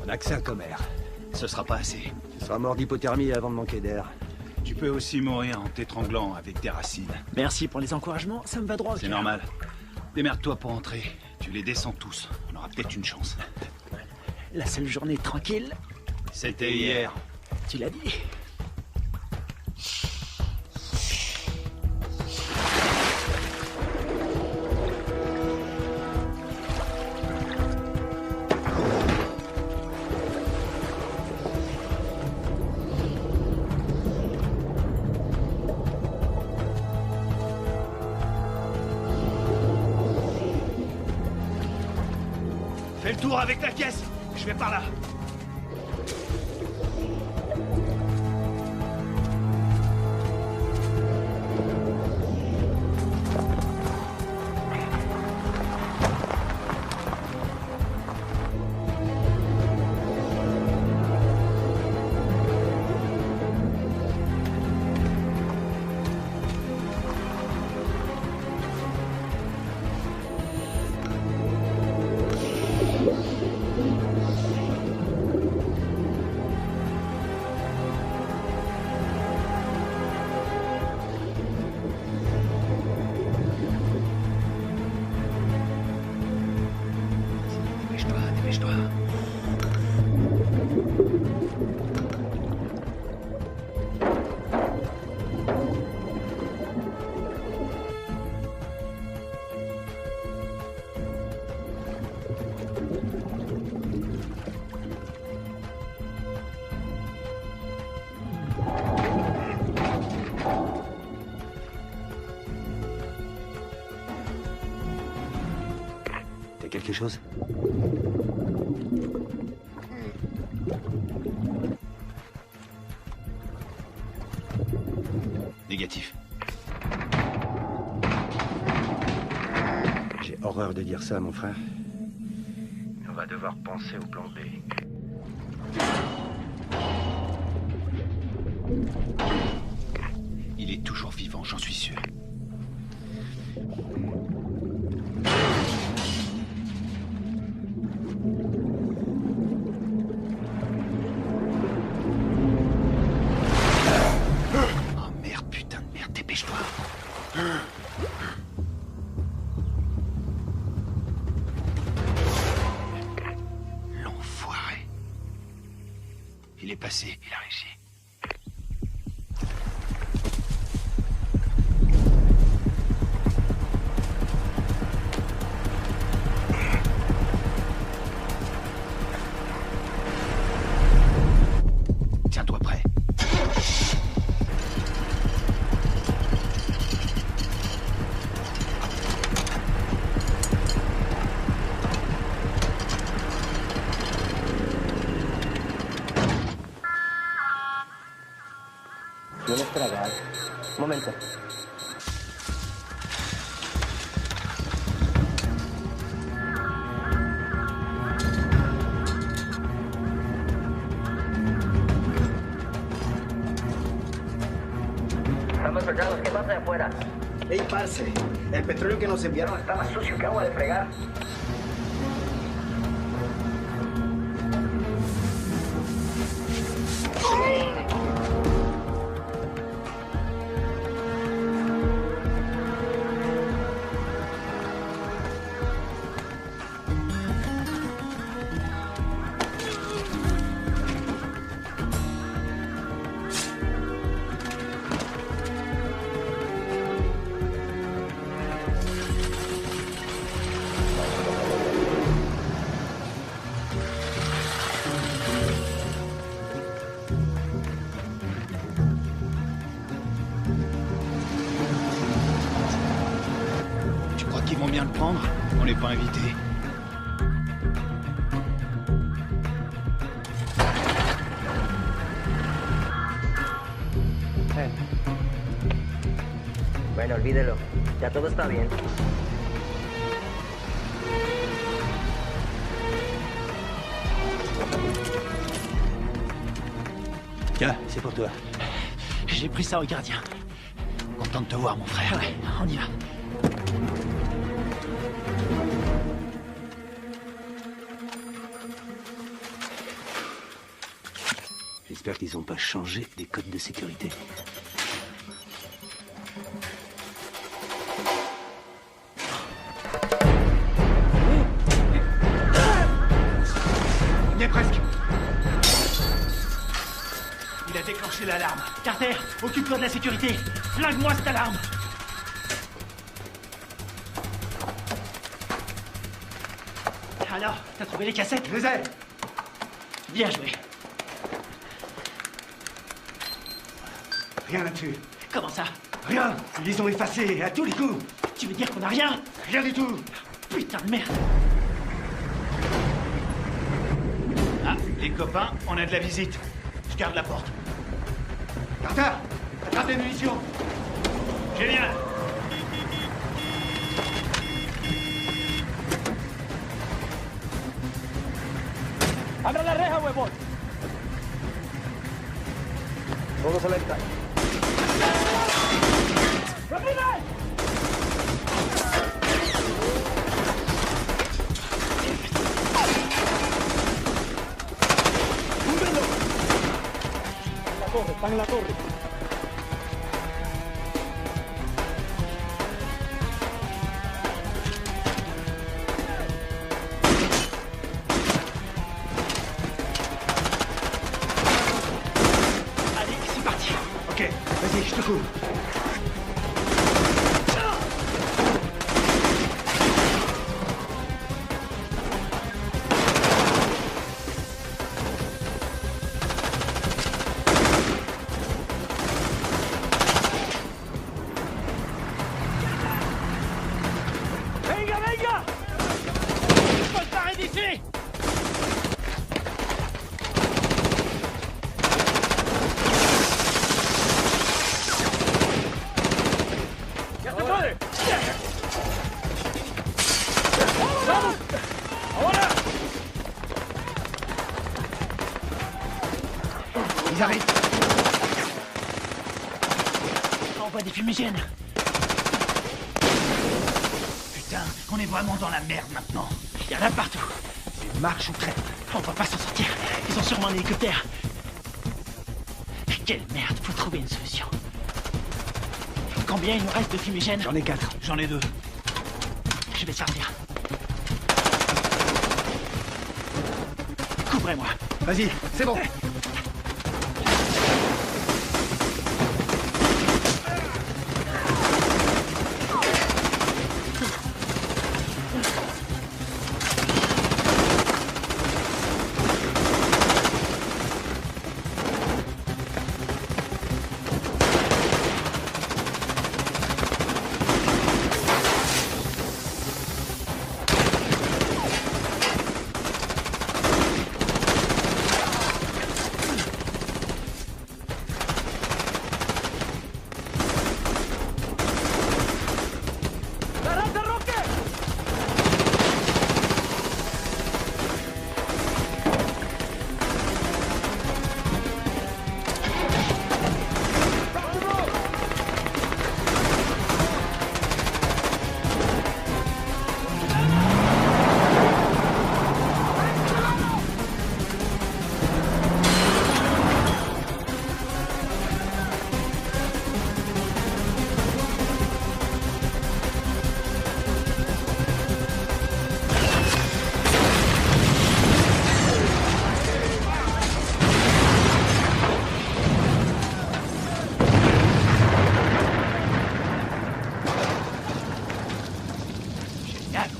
On a que 5 commères. Ce sera pas assez. Tu seras mort d'hypothermie avant de manquer d'air. Tu peux aussi mourir en t'étranglant avec des racines. Merci pour les encouragements, ça me va droit au cœur. C'est normal. Démerde-toi pour entrer. Tu les descends tous. On aura peut-être une chance. La seule journée tranquille... C'était hier. Tu l'as dit. Fais le tour avec ta caisse. Je vais par là. Dépêche-toi. T'as quelque chose? Négatif. J'ai horreur de dire ça, mon frère. On va devoir penser au plan B. Il est toujours vivant, j'en suis sûr. Oh merde, putain de merde, dépêche-toi. L'enfoiré. Il est passé, il a réussi. Tiens-toi prêt. ¿Tienes tragar? Un momento. Estamos soldados, ¿qué pasa de afuera? Ey, parce, el petróleo que nos enviaron está más sucio que agua de fregar. prendre, on n'est pas invité. Bueno, olvídelo. Ya todo está bien. Tiens, c'est pour toi. J'ai pris ça au gardien. Content de te voir, mon frère. Ouais, on y va. J'espère qu'ils n'ont pas changé les codes de sécurité. On y est presque. Il a déclenché l'alarme. Carter, occupe-toi de la sécurité. Flingue-moi cette alarme. Alors, t'as trouvé les cassettes? Je les ai. Bien joué. Rien là-dessus. Comment ça? Rien. Ils les ont effacés à tous les coups. Tu veux dire qu'on n'a rien? Rien du tout. Putain de merde. Ah, les copains, on a de la visite. Je garde la porte. Carter, attrape les munitions. Génial. ¡Abre la reja, huevón! Todos alerta. ¡Rápido! ¡Húndenlo! En la torre, están en la torre. Vas-y, je te couvre. Venga, venga! Faut se barrer d'ici! ¡Vamos! ¡Ahora! Ils arrivent. Envoie des fumigènes. Putain, on est vraiment dans la merde maintenant. Il y en a partout. C'est marche ou crête. On va pas s'en sortir. Ils ont sûrement un hélicoptère. Quelle merde, faut trouver une solution. Combien il nous reste de fumigènes? J'en ai 4. J'en ai 2. Je vais servir. Couvrez-moi. Vas-y, c'est bon.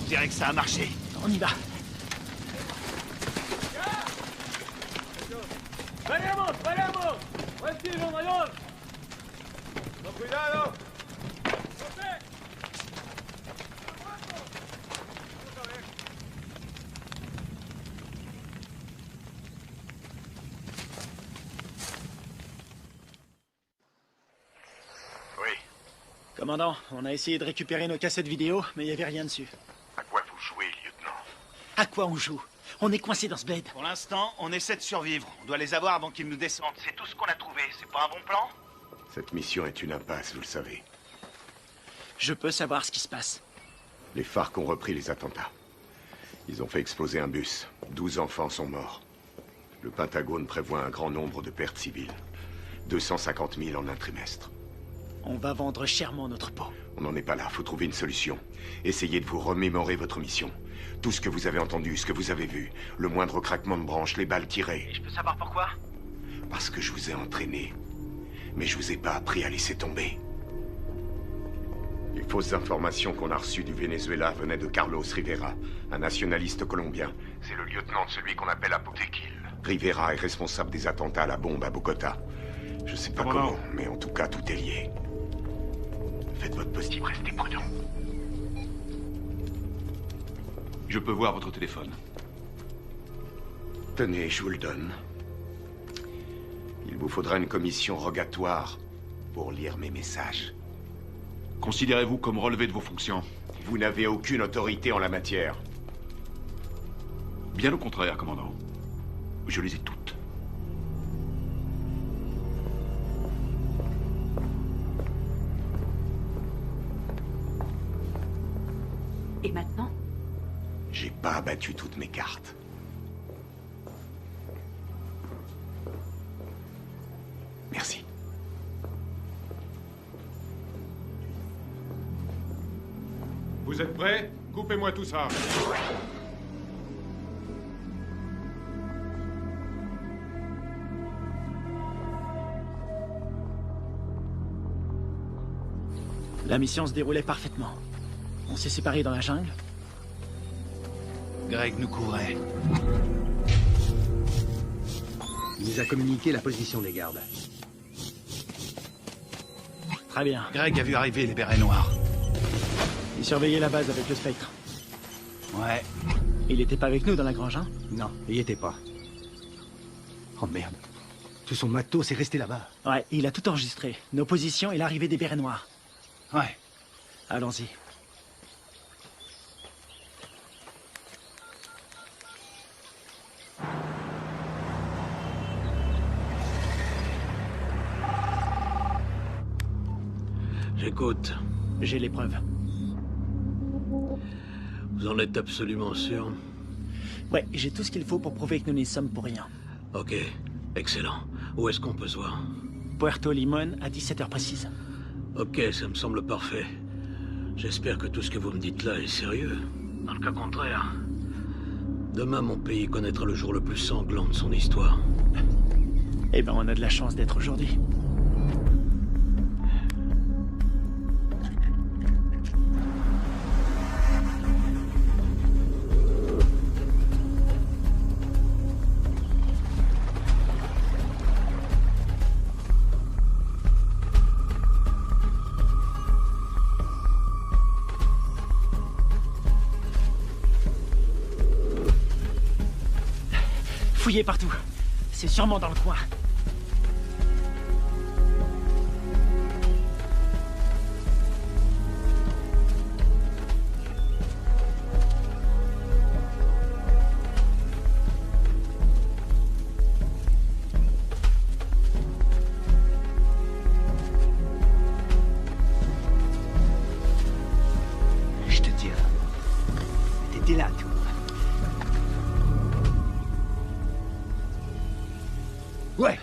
On dirait que ça a marché. On y va. ¡Venemos, venemos! ¡Buen tiro, mayor! ¡Con cuidado! Commandant, on a essayé de récupérer nos cassettes vidéo, mais il n'y avait rien dessus. À quoi vous jouez, lieutenant? À quoi on joue? On est coincé dans ce bled. Pour l'instant, on essaie de survivre. On doit les avoir avant qu'ils nous descendent. C'est tout ce qu'on a trouvé. C'est pas un bon plan? Cette mission est une impasse, vous le savez. Je peux savoir ce qui se passe. Les FARC ont repris les attentats. Ils ont fait exploser un bus. 12 enfants sont morts. Le Pentagone prévoit un grand nombre de pertes civiles. 250 000 en un trimestre. On va vendre chèrement notre peau. On n'en est pas là, faut trouver une solution. Essayez de vous remémorer votre mission. Tout ce que vous avez entendu, ce que vous avez vu, le moindre craquement de branche, les balles tirées. Et je peux savoir pourquoi? Parce que je vous ai entraîné. Mais je vous ai pas appris à laisser tomber. Les fausses informations qu'on a reçues du Venezuela venaient de Carlos Rivera, un nationaliste colombien. C'est le lieutenant de celui qu'on appelle Apotequil. Rivera est responsable des attentats à la bombe à Bogota. Je sais pas comment, mais en tout cas, tout est lié. Faites votre possible, restez prudent. Je peux voir votre téléphone. Tenez, je vous le donne. Il vous faudra une commission rogatoire pour lire mes messages. Considérez-vous comme relevé de vos fonctions? Vous n'avez aucune autorité en la matière. Bien au contraire, commandant. Je les ai toutes. Et maintenant? J'ai pas abattu toutes mes cartes. Merci. Vous êtes prêts? Coupez-moi tout ça. La mission se déroulait parfaitement. On s'est séparés dans la jungle. Greg nous couvrait. Il nous a communiqué la position des gardes. Très bien. Greg a vu arriver les bérets noirs. Il surveillait la base avec le Spectre. Ouais. Il était pas avec nous dans la grange, hein? Non, il y était pas. Oh merde. Tout son matos est resté là-bas. Ouais, il a tout enregistré. Nos positions et l'arrivée des bérets noirs. Ouais. Allons-y. J'écoute. J'ai les preuves. Vous en êtes absolument sûr? Ouais, j'ai tout ce qu'il faut pour prouver que nous n'y sommes pour rien. Ok, excellent. Où est-ce qu'on peut se voir? Puerto Limón à 17h précise. Ok, ça me semble parfait. J'espère que tout ce que vous me dites là est sérieux. Dans le cas contraire, demain mon pays connaîtra le jour le plus sanglant de son histoire. Eh ben, on a de la chance d'être aujourd'hui. Fouillez partout. C'est sûrement dans le coin. Je te dirai. T'étais là, toi. Ouais.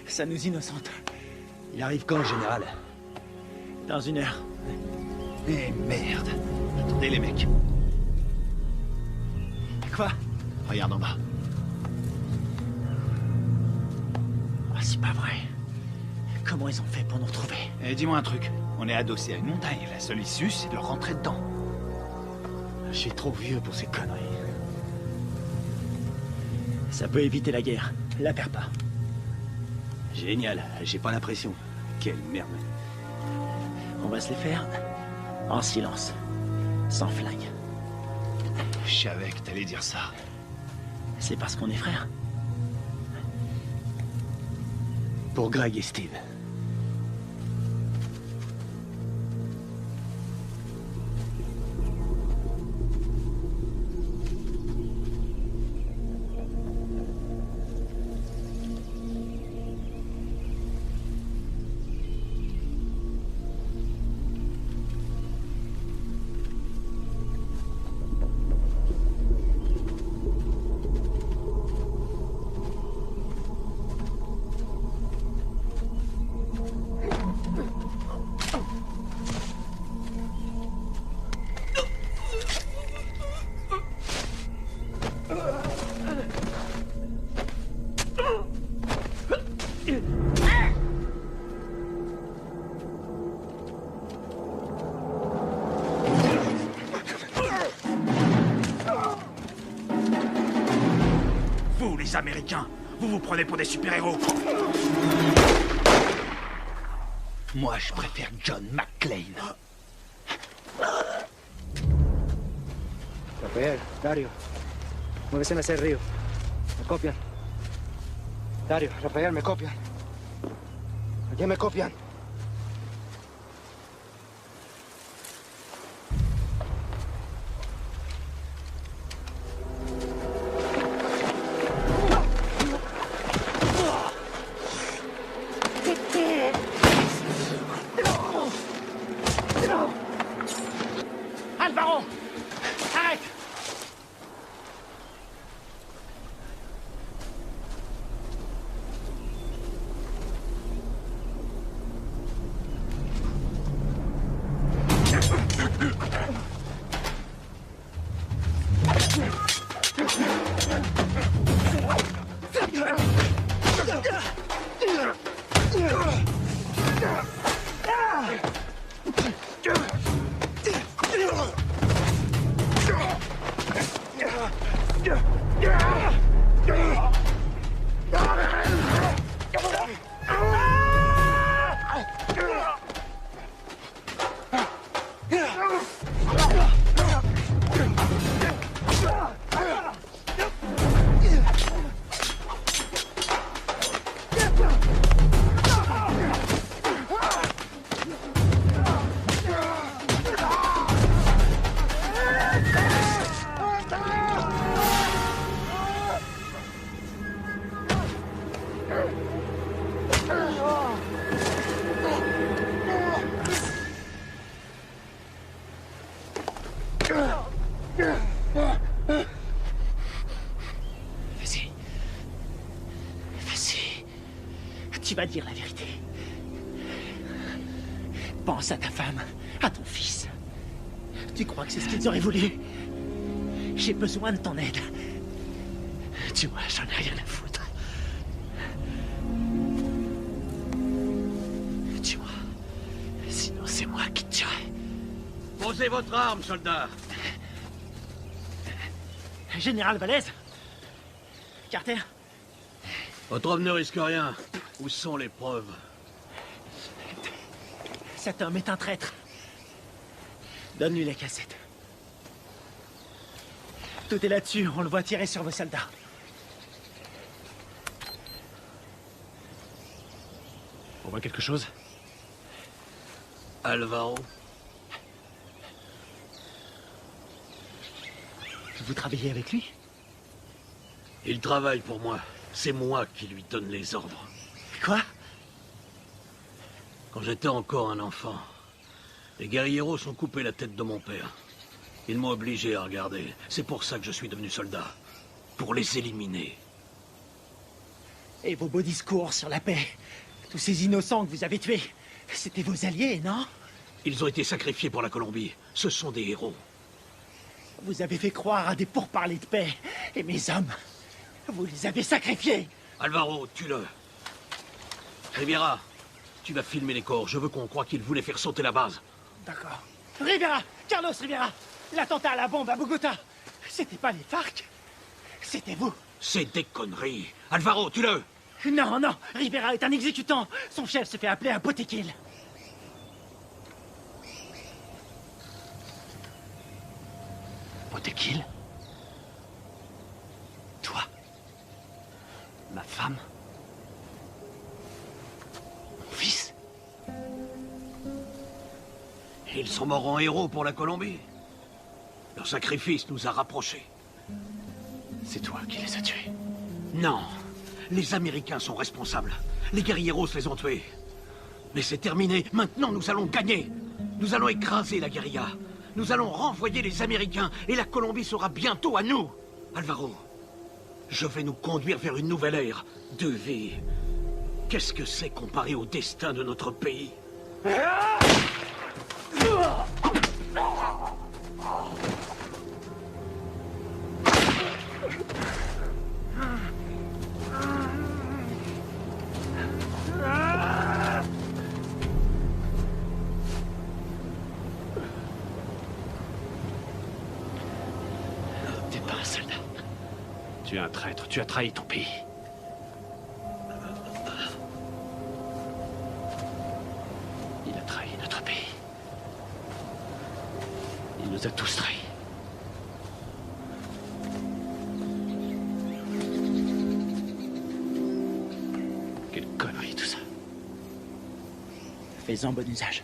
Ça nous innocente. Il arrive quand, général? Dans 1 heure. Eh merde. Attendez, les mecs. Quoi? Regarde en bas. Ah, c'est pas vrai. Comment ils ont fait pour nous retrouver? Eh, dis-moi un truc. On est adossé à une montagne. La seule issue, c'est de rentrer dedans. Je suis trop vieux pour ces conneries. Ça peut éviter la guerre. La perds pas. Génial. J'ai pas l'impression. Quelle merde. On va se les faire en silence. Sans flingue. Je savais que t'allais dire ça. C'est parce qu'on est frères. Pour Greg et Steve. les Américains. Vous vous prenez pour des super-héros. Moi, je préfère John McClane. Rafael, Dario, muévese en ese río. Me copian. Dario, Rafael, me copian. ¿A quién me copian? Alvaro! Arrête! Vas-y. Vas-y. Tu vas dire la vérité. Pense à ta femme, à ton fils. Tu crois que c'est ce qu'ils auraient voulu? J'ai besoin de ton aide. Tu vois, j'en ai rien à foutre. Tu vois, sinon c'est moi qui te tuerai. Posez votre arme, soldat. Général Valez? Carter? Votre homme ne risque rien. Où sont les preuves? Cet homme est un traître. Donne-lui la cassette. Tout est là-dessus, on le voit tirer sur vos soldats. On voit quelque chose? Alvaro? Vous travaillez avec lui? Il travaille pour moi. C'est moi qui lui donne les ordres. Quoi? Quand j'étais encore un enfant, les guerrieros ont coupé la tête de mon père. Ils m'ont obligé à regarder. C'est pour ça que je suis devenu soldat. Pour les éliminer. Et vos beaux discours sur la paix? Tous ces innocents que vous avez tués, c'était vos alliés, non? Ils ont été sacrifiés pour la Colombie. Ce sont des héros. Vous avez fait croire à des pourparlers de paix. Et mes hommes, vous les avez sacrifiés. Alvaro, tue-le. Riviera, tu vas filmer les corps. Je veux qu'on croie qu'ils voulaient faire sauter la base. D'accord. Rivera! Carlos Rivera! L'attentat à la bombe à Bogota, c'était pas les FARC, c'était vous. C'est des conneries. Alvaro, tue-le! Non, non, Rivera est un exécutant. Son chef se fait appeler un Botequil. Botequil? Toi? Ma femme? Mon fils? Ils sont morts en héros pour la Colombie. Leur sacrifice nous a rapprochés. C'est toi qui les as tués? Non. Les Américains sont responsables. Les guerrieros les ont tués. Mais c'est terminé. Maintenant, nous allons gagner. Nous allons écraser la guérilla. Nous allons renvoyer les Américains et la Colombie sera bientôt à nous. Alvaro, je vais nous conduire vers une nouvelle ère de vie. Qu'est-ce que c'est comparé au destin de notre pays? T'es pas un soldat. Tu es un traître, tu as trahi ton pays. Il a trahi notre pays. Il nous a tous trahis. Quelle connerie tout ça. Fais-en bon usage.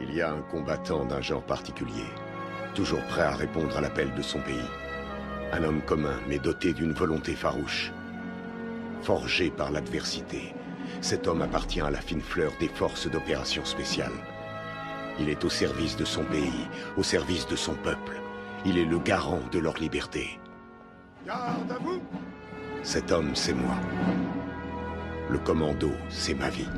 Il y a un combattant d'un genre particulier, toujours prêt à répondre à l'appel de son pays. Un homme commun, mais doté d'une volonté farouche. Forgé par l'adversité, cet homme appartient à la fine fleur des forces d'opération spéciales. Il est au service de son pays, au service de son peuple. Il est le garant de leur liberté. Garde à vous! Cet homme, c'est moi. Le commando, c'est ma vie.